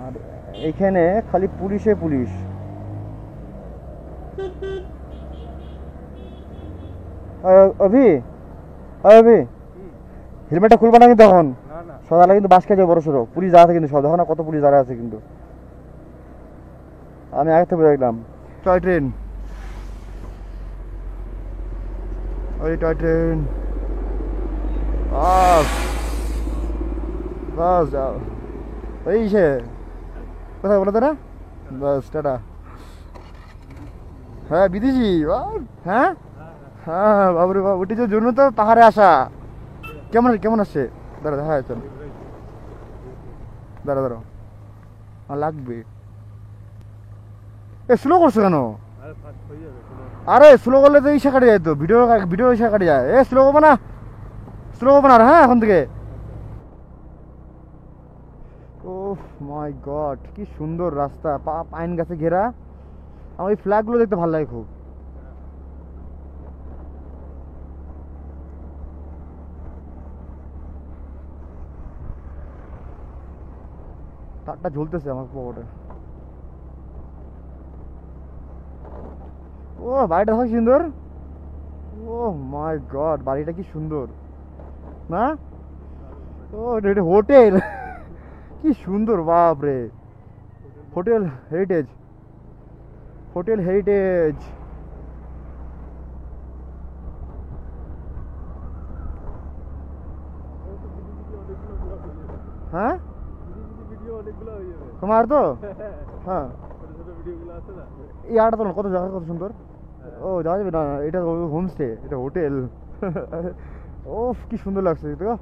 আর এইখানে খালি পুলিশে পুলিশ। অভি, অভি, হেলমেটটা খুলবা না কিন্তু এখন, না না সকালে কিন্তু বাস খেয়ে যাবে বড় সড়ো, পুলিশ দাঁড়া আছে কিন্তু, সব দেখো না কত পুলিশ দাঁড়া আছে কিন্তু। আমি আগে থেকে দেখলাম টয় ট্রেন, ওই টয় ট্রেন। বাস যাও, এই সে কোথায় বলো তো না, বাস টাটা। হ্যাঁ বিদেশি, হ্যাঁ হ্যাঁ বাবরে বাবু, ওটির জন্য তো পাহাড়ে আসা। কেমন কেমন আসছে? দাঁড়া, হ্যাঁ চল, দাঁড়া আমার লাগবে। এ স্লো করছো কেন? আরে ফাস্ট হয়ে যাবে কোনো আরে স্লো করলে তো ইসা কাটে যায় তো, ভিডিও ভিডিও ইসা কাটে যায়। স্লো করবো না, স্লো করবো না আর, হ্যাঁ এখন থেকে। ও মাই গড, কি সুন্দর রাস্তা, পাইন গাছে ঘেরা। আমার এই ফ্ল্যাগগুলো দেখতে ভালো লাগে খুব। তারটা ঝুলতেছে আমার পকেটে। ও বাড়িটা দেখো কি সুন্দর। ও মাই গড, বাড়িটা কি সুন্দর না? ও এটা হোটেল, কি সুন্দর, বাপ রে। Hotel heritage, hotel heritage. হ্যাঁ ভিডিও অনেকগুলো হয়ে যাবে। তোমার তো হ্যাঁ, ছোট ছোট ভিডিওগুলো আছে না। এই আড়টা তো কত জায়গা, কত সুন্দর। ও যাওয়া যাবে না, এটা হোমস্টে, এটা হোটেল। ও কি সুন্দর লাগছে তো।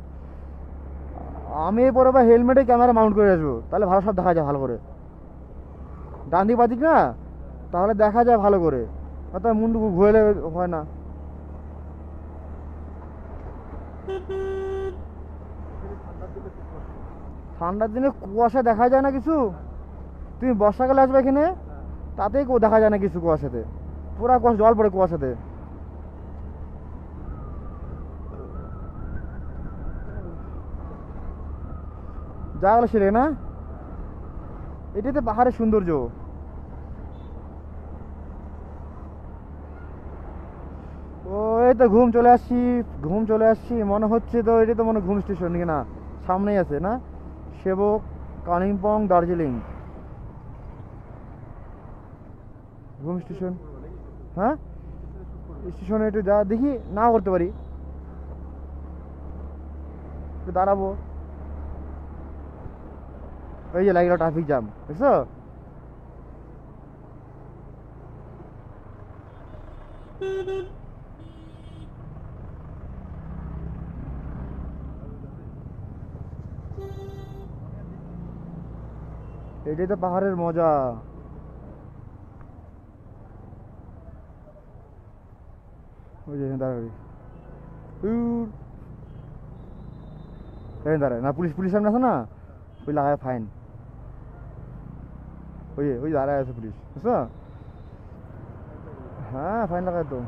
আমি পরে বা হেলমেটে ক্যামেরা মাউন্ট করে আসবো, তাহলে ভালো সব দেখা যায় ভালো করে। ডান দিক বাদিক না, তাহলে দেখা যায় ভালো করে। অর্থাৎ মুন্ডু ঘুরে হয় না। ঠান্ডার দিনে কুয়াশা দেখা যায় না কিছু। তুমি বর্ষাকালে আসবে এখানে, তাতেই দেখা যায় না কিছু কুয়াশাতে। পুরা কুয়াশা, জল পড়ে কুয়াশাতে। যা গেল সেরে না, এটাই তো পাহাড়ের সৌন্দর্য। ও এই তো ঘুম চলে আসছি, ঘুম চলে আসছি মনে হচ্ছে। তো এটা তো মনে হয় ঘুম স্টেশন নাকি না, সামনেই আছে না, সেবক, কালিম্পং, দার্জিলিং ঘুম স্টেশন। হ্যাঁ স্টেশনে একটু যা দেখি, না করতে পারি, একটু দাঁড়াবো। ওই যে লাগলো ট্রাফিক জ্যাম, বুঝছো? এটাই তো পাহাড়ের মজা। ওই যে দাঁড়াবি, দাঁড়ায় না, পুলিশ পুলিশ সামনে আছে না, ওই লাগায় ফাইন। ওই ওই দাঁড়ায় আছে পুলিশ, বুঝছো? হ্যাঁ ফাইন লাগায় তো।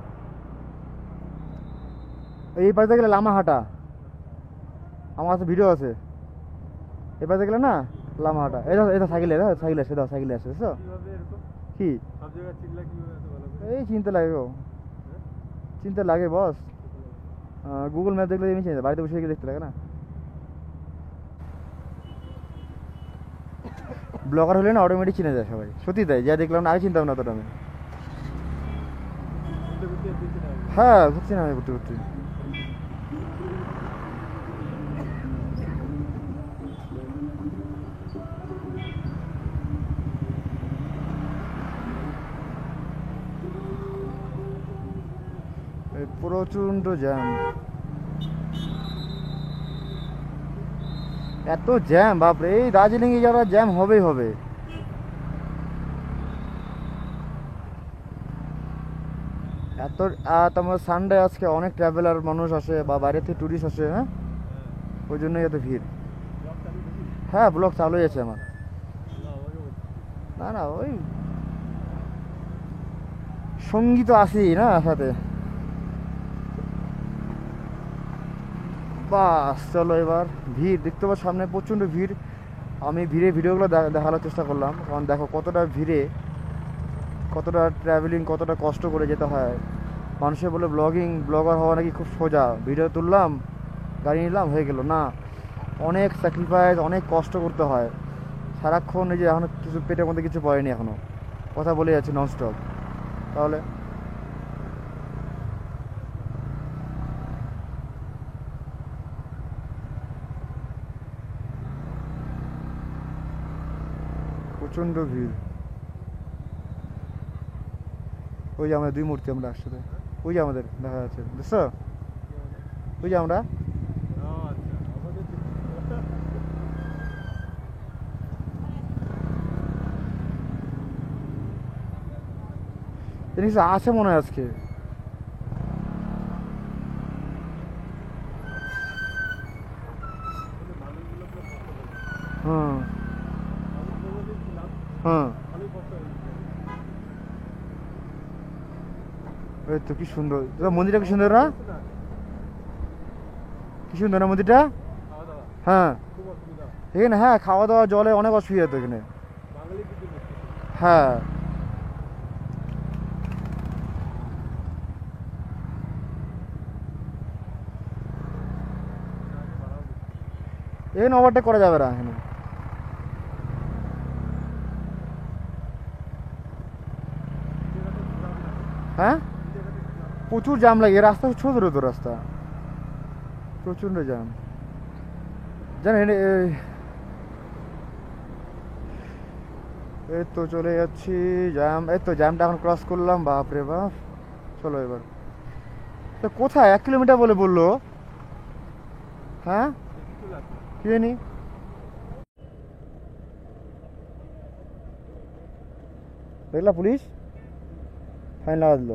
এই পাশে গেলে লামাহাটা, আমার কাছে ভিডিও আছে। এই পাশে গেলে না লামাহাটা, এটা এটা সাইকেলে, সাইকেল আসে, দাও সাইকেলে আসে, বুঝছো? কিভাবে এরকম কি সব জায়গায় চিনলা কিভাবে এত ভালো করে? এই চিনতে লাগে গো, চিনতে লাগে বস। গুগল ম্যাপ দেখলে এমনি চিনতে, বাড়িতে বসে গিয়ে দেখতে লাগে না। ব্লগার হলে না অটোমেটিক চিনে যায় সবাই, সত্যি তাই। যা দেখলাম না, আগে চিনতাম না অতটা আমি। ঘুরতে ঘুরতে দেখছি না। হ্যাঁ ঘুরছি না আমি, ঘুরতে ঘুরতে। প্রচন্ড জ্যাম, এত জ্যাম বাপরে। এই দার্জিলিং এ যারা জ্যাম হবেই হবে। এত তোমার সানডে আজকে অনেক ট্রাভেলার মানুষ আসে বা বাইরে থেকে টুরিস্ট আসে, হ্যাঁ ওই জন্যই এত ভিড়। ব্লগ চালু দেখি হ্যাঁ ব্লগ চালুই আছে আমার। না আমাকে বলছি না না ওই সঙ্গী তো আছেই না সাথে। বাস চলো এবার। ভিড় দেখতে পাচ্ছ সামনে, প্রচণ্ড ভিড়। আমি ভিড়ে ভিডিওগুলো দেখানোর চেষ্টা করলাম, কারণ দেখো কতটা ভিড়ে, কতটা ট্রাভেলিং, কতটা কষ্ট করে যেতে হয়। মানুষে বলে ব্লগার হওয়া নাকি খুব সোজা, ভিডিও তুললাম, গাড়ি নিলাম, হয়ে গেল না। অনেক স্যাক্রিফাইস, অনেক কষ্ট করতে হয় সারাক্ষণ। এই যে এখনো কিছু পেটের মধ্যে কিছু পড়েনি, এখনো কথা বলে যাচ্ছে ননস্টপ। তাহলে প্রচণ্ড ভিড়। ওই যে আমাদের দুই মূর্তি, আমরা একসাথে, ওই যে আমাদের দেখা যাচ্ছে, বুঝছো? ওই যে আমরা, ও আচ্ছা আমাদের জিনিস আছে মনে হয় আজকে। মানুষগুলো পুরো কষ্ট করে। হ্যাঁ আমি যেখানে ছিলাম হ্যাঁ, ভালোই কষ্ট হয়েছে। এই তো কি সুন্দর, মন্দিরটা কি সুন্দর না? না, কি সুন্দর না মন্দিরটা? খাওয়া দাওয়া হ্যাঁ খুব অসুবিধা। এখানে, হ্যাঁ খাওয়া দাওয়া জলে অনেক অসুবিধা তো এখানে। বাঙালি কিছু করতে হ্যাঁ এখানে ওভারটেক করা যাবে না এখানে। হ্যাঁ প্রচুর জ্যাম লাগে, এই রাস্তা ছোট ছোট তো রাস্তা, প্রচণ্ড জ্যাম জানেন। এই তো চলে যাচ্ছি, জ্যাম, এই তো জ্যামটা এখন ক্রস করলাম, বাপরে বাপ। চলো এবার তো কোথায়, 1 কিলোমিটার বলে বললো। হ্যাঁ কি জানি, দেখলা পুলিশ ফাইন লাগা দিল।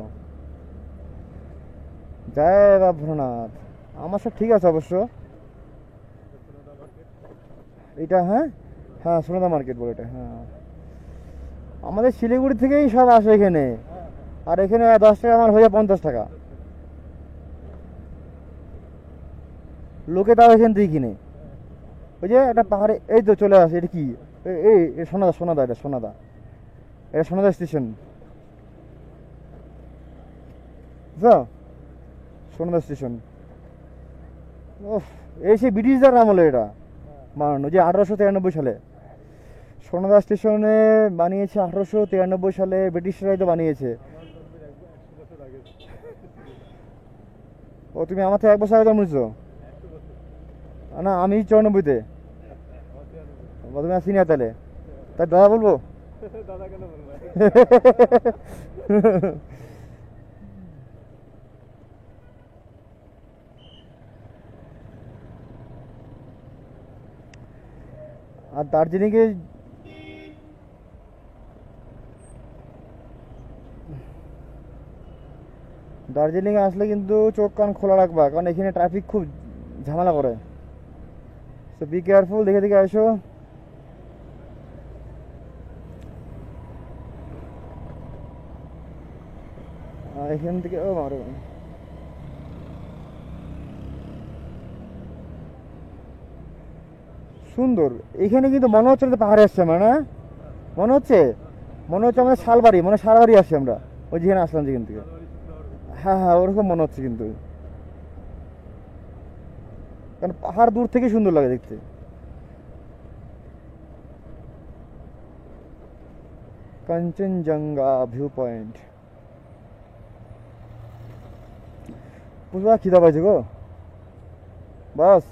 জয় বাবা ভোলানাথ। আমার সব ঠিক আছে অবশ্য। এটা হ্যাঁ হ্যাঁ সোনাদা মার্কেট বলে এটা, হ্যাঁ আমাদের শিলিগুড়ি থেকেই সব আসে এখানে। আর এখানে 10 টাকা আমার হয়ে যায় 50 টাকা, লোকে তাও এখান থেকে কিনে। ওই যে একটা পাহাড়ে, এই তো চলে আসে, এটা কি এই এই সোনাদা, সোনাদা, এটা সোনাদা, এটা সোনাদা স্টেশন, বুঝছো? সোনাদা স্টেশন। ও এই সেই ব্রিটিশদের আমলে এটা বানানো, যে 1893 সালে সোনাদা স্টেশনে বানিয়েছে। 1893 সালে ব্রিটিশরাই তো বানিয়েছে। আমার জন্মের 100 বছর আগে। ও তুমি আমার থেকে 1 বছর আগে জন্মেছো? 100 বছর। না আমি 94-তে। আমার 93 তুমি সিনিয়র তাহলে, তাই দাদা বলবো? দাদা কেন বলবো? আর দার্জিলিংয়ে আসলে কিন্তু চোখ কান খোলা রাখবা, কারণ এখানে ট্রাফিক খুব ঝামেলা করে। সো বি কেয়ারফুল, দেখে দেখে আসো। আর এখান থেকে ও মারো, সুন্দর। এখানে কিন্তু মনে হচ্ছে না পাহাড়ে আসছে আমরা, না মনে হচ্ছে, আমাদের শালবাড়ি, মানে শালবাড়ি আসছি আমরা, ওই যেখানে আসলাম যেখান থেকে। হ্যাঁ হ্যাঁ ওরকম মনে হচ্ছে কিন্তু, কারণ পাহাড় দূর থেকে সুন্দর লাগে দেখতে। Kanchenjunga view point. পুরা খিদা পাইছে গো, বাস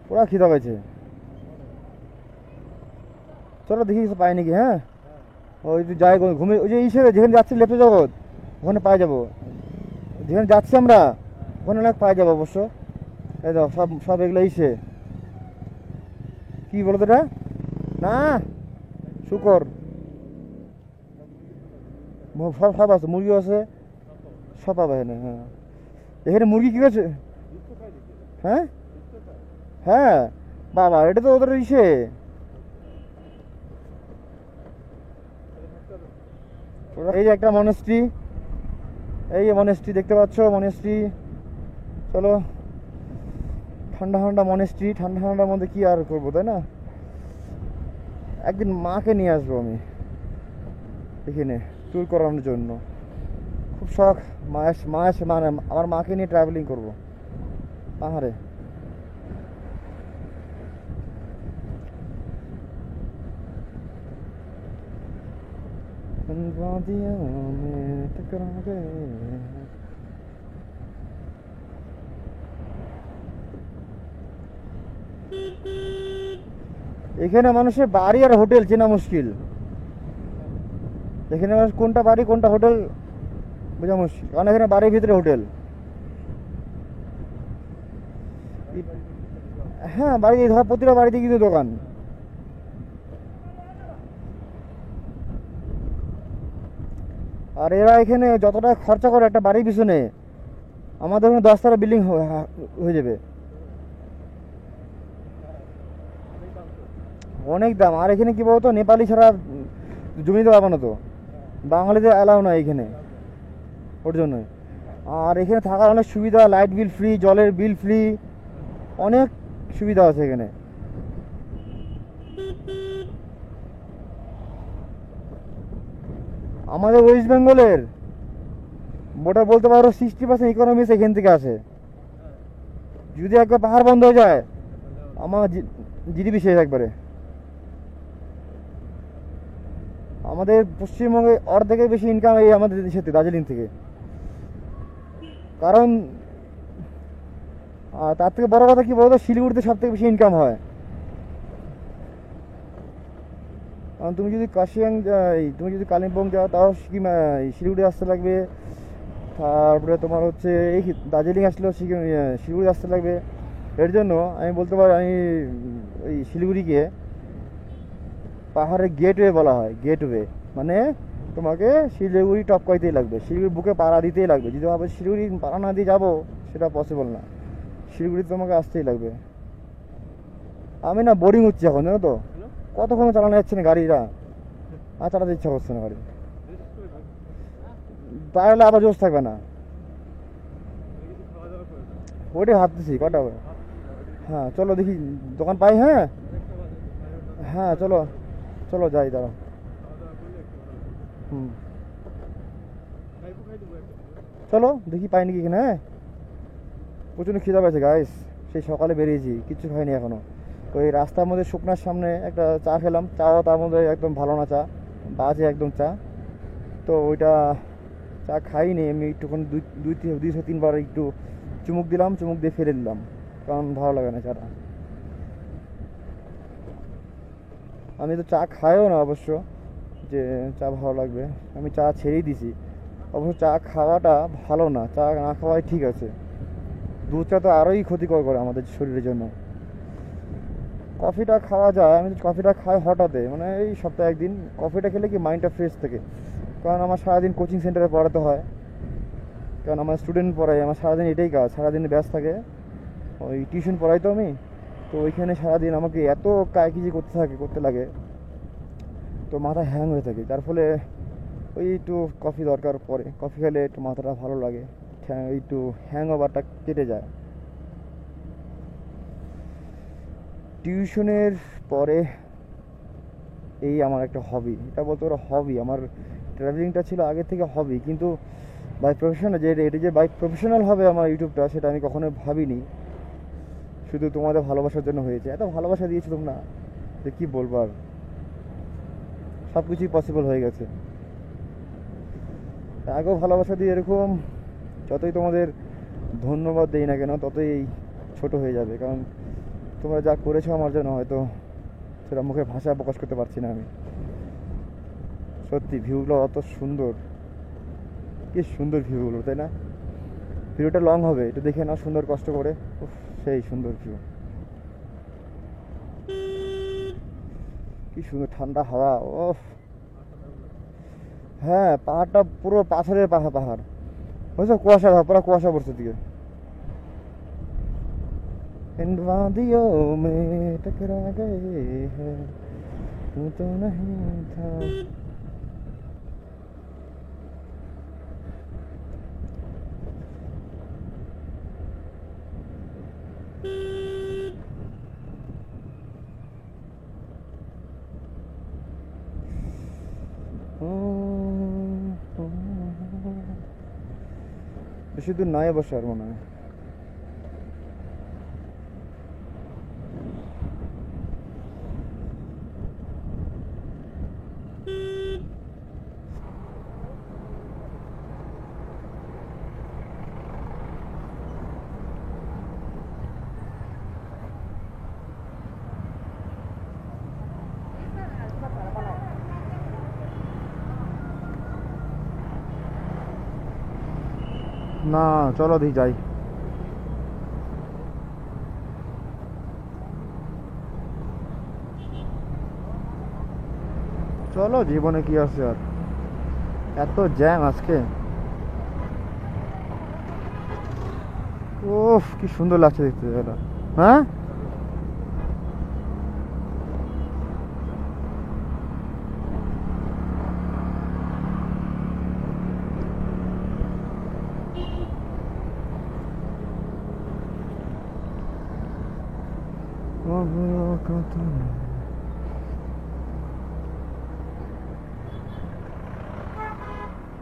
পুরা খিদা পাইছে। চলো দেখি কিছু পাই নাকি। হ্যাঁ ওই যে যাই ঘুমে, ওই যে ইসে যেখানে যাচ্ছি লেপটে জগৎ, ওখানে পাই যাবো। যেখানে যাচ্ছি আমরা ওখানে অনেক পাই যাবো অবশ্য। এই দাও সব সব এগুলো ইসে কি বলো তো এটা, না শুকর, সব সব আছে, মুরগিও আছে, সব পাবে এখানে। হ্যাঁ এখানে মুরগি কি আছে? হ্যাঁ হ্যাঁ বাবা, এটা তো ওদের ইসে। এই যে একটা মনেস্ট্রি, এই যে মনেস্ট্রি দেখতে পাচ্ছ, মনেস্ট্রি। চলো ঠান্ডা ঠান্ডা মনেস্ট্রি, ঠান্ডা ঠান্ডার মধ্যে কি আর করবো, তাই না? একদিন মাকে নিয়ে আসবো আমি এখানে ট্যুর করানোর জন্য, খুব শখ। মায়ের মানে আমার মাকে নিয়ে ট্রাভেলিং করবো পাহাড়ে। वादियों में टकरा गए। এখানে মানুষের বাড়ি আর হোটেল চেনা মুশকিল। এখানে মানুষ কোনটা বাড়ি কোনটা হোটেল বোঝা মুশকিল, কারণ এখানে বাড়ির ভিতরে হোটেল। হ্যাঁ বাড়ি ধর প্রতিটা বাড়িতে কিন্তু দোকান। আর এরা এখানে যতটা খরচা করে একটা বাড়ির পিছনে, আমাদের ওখানে 10 তলা বিল্ডিং হয়ে যাবে। অনেক দাম। আর এখানে কি বলতো, নেপালি ছাড়া জমি দিতে পারবো না তো, বাঙালিদের অ্যালাউ নাই এখানে, ওর জন্য। আর এখানে থাকার অনেক সুবিধা, লাইট বিল ফ্রি, জলের বিল ফ্রি, অনেক সুবিধা আছে এখানে। আমাদের ওয়েস্ট বেঙ্গলের ওটা বলতে পারো 60% ইকোনমিক্স এখান থেকে আসে। যদি একবার পাহাড় বন্ধ হয়ে যায়, আমার জিডিপি শেষ একবারে। আমাদের পশ্চিমবঙ্গে অর্ধেকের বেশি ইনকাম এই আমাদের দেশের থেকে, দার্জিলিং থেকে। কারণ তার থেকে বড় কথা কি বলতো, শিলিগুড়িতে সব থেকে বেশি ইনকাম হয়। কারণ তুমি যদি তুমি যদি কালিম্পং যাও, তাও সিকিম শিলিগুড়ি আসতে লাগবে। তারপরে তোমার হচ্ছে এই দার্জিলিং আসলেও শিলিগুড়ি আসতে লাগবে। এর জন্য আমি বলতে পারি, আমি ওই শিলিগুড়িকে পাহাড়ের গেটওয়ে বলা হয়। গেটওয়ে মানে তোমাকে শিলিগুড়ি টপকাইতেই লাগবে, শিলিগুড়ির বুকে পাড়া দিতেই লাগবে। যদি ভাবে শিলিগুড়ি পাড়া না দিয়ে যাবো, সেটা পসিবল না। শিলিগুড়িতে তোমাকে আসতেই লাগবে। আমি না বোরিং হচ্ছে এখন, জানো তো, কতক্ষণ চালানো যাচ্ছে না গাড়িটা, আর চালাতে ইচ্ছা করছে না গাড়ি। তাহলে আবার জোশ থাকবে না। ওইটাই ভাবতেছি কটা হবে। হ্যাঁ চলো দেখি দোকান পাই। হ্যাঁ হ্যাঁ চলো চলো যাই, দাঁড়া। হুম চলো দেখি পাই নাকি এখানে। হ্যাঁ প্রচণ্ড খিদা পেয়েছে গাইস, সেই সকালে বেরিয়েছি, কিচ্ছু খাইনি এখনো। ওই রাস্তার মধ্যে শুকনার সামনে একটা চা খেলাম, চাও তার মধ্যে একদম ভালো না, চা বাজে একদম চা। তো ওইটা চা খাইনি, আমি একটুখানি 2-3বার একটু চুমুক দিলাম, চুমুক দিয়ে ফেলে দিলাম, কারণ ভালো লাগে না চাটা। আমি তো চা খাইও না অবশ্য, যে চা ভালো লাগবে, আমি চা ছেড়েই দিছি। অবশ্য চা খাওয়াটা ভালো না, চা না খাওয়াই ঠিক আছে। দুধ চা তো আরোই ক্ষতিকর করে আমাদের শরীরের জন্য। কফিটা খাওয়া যায়, আমি কফিটা খাই হঠাৎ, মানে এই সপ্তাহে একদিন। কফিটা খেলে কি মাইন্ডটা ফ্রেশ থাকে, কারণ আমার সারাদিন কোচিং সেন্টারে পড়াতে হয়, কারণ আমার স্টুডেন্ট পড়াই, আমার সারাদিন এটাই কাজ, সারাদিন ব্যস্ত থাকে। ওই টিউশন পড়াই তো আমি, তো ওইখানে সারাদিন আমাকে এত কাজকিজি করতে লাগে, তো মাথা হ্যাং হয়ে থাকে। যার ফলে ওই একটু কফি দরকার পড়ে, কফি খেলে একটু মাথাটা ভালো লাগে, একটু হ্যাং ওভারটা কেটে যায়। টিউশনের পরে এই আমার একটা হবি, এটা বলতে পারো হবি। আমার ট্রাভেলিংটা ছিল আগে থেকে হবি, কিন্তু বাই প্রফেশনাল, এটা যে বাই প্রফেশনাল হবে আমার ইউটিউবটা, সেটা আমি কখনো ভাবিনি। শুধু তোমাদের ভালোবাসার জন্য হয়েছে, এত ভালোবাসা দিয়েছো তোমরা, যে কী বলবো আর, সব কিছুই পসিবল হয়ে গেছে। আগেও ভালোবাসা দিয়ে এরকম যতই তোমাদের ধন্যবাদ দেই না কেন, ততই ছোট হয়ে যাবে। কারণ তোমরা যা করেছো আমার জন্য, হয়তো সেটা মুখে ভাষা প্রকাশ করতে পারছি না আমি। সত্যি ভিউগুলো অত সুন্দর, কি সুন্দর ভিউগুলো, তাই না? ভিডিওটা লং হবে, একটু দেখে নাও সুন্দর কষ্ট করে। উফ, সেই সুন্দর ভিউ, কি সুন্দর ঠান্ডা হাওয়া। ওফ, হ্যাঁ পাহাড়টা পুরো পাথরের পাহাড় বুঝছো, কুয়াশা, পুরো কুয়াশা পড়ছে দিকে। इन वादियों में टकरा गए हैं, तू तो नहीं था। বেশি দূর নাই অবশ্য, আর মনে হয়। না চলো দেখি যাই। চলো, জীবনে কি আছে আর। এত জ্যাম আজকে। ওফ কি সুন্দর লাগছে দেখতে এটা। হ্যাঁ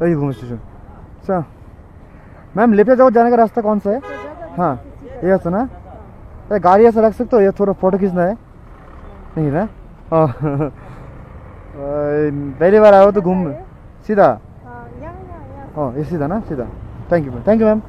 वही घूम स्टेशन। अच्छा मैम लेफ्ट जाओ, जाने का रास्ता कौन सा है? हाँ ये है ना, अरे गाड़ी ऐसा रख सकते हो, ये थोड़ा फोटो खींचना है। नहीं ना पहली बार आया हो तो घूम सीधा। यहाँ यहाँ यहाँ हाँ ये सीधा ना, सीधा। Thank you ma'am, thank you ma'am.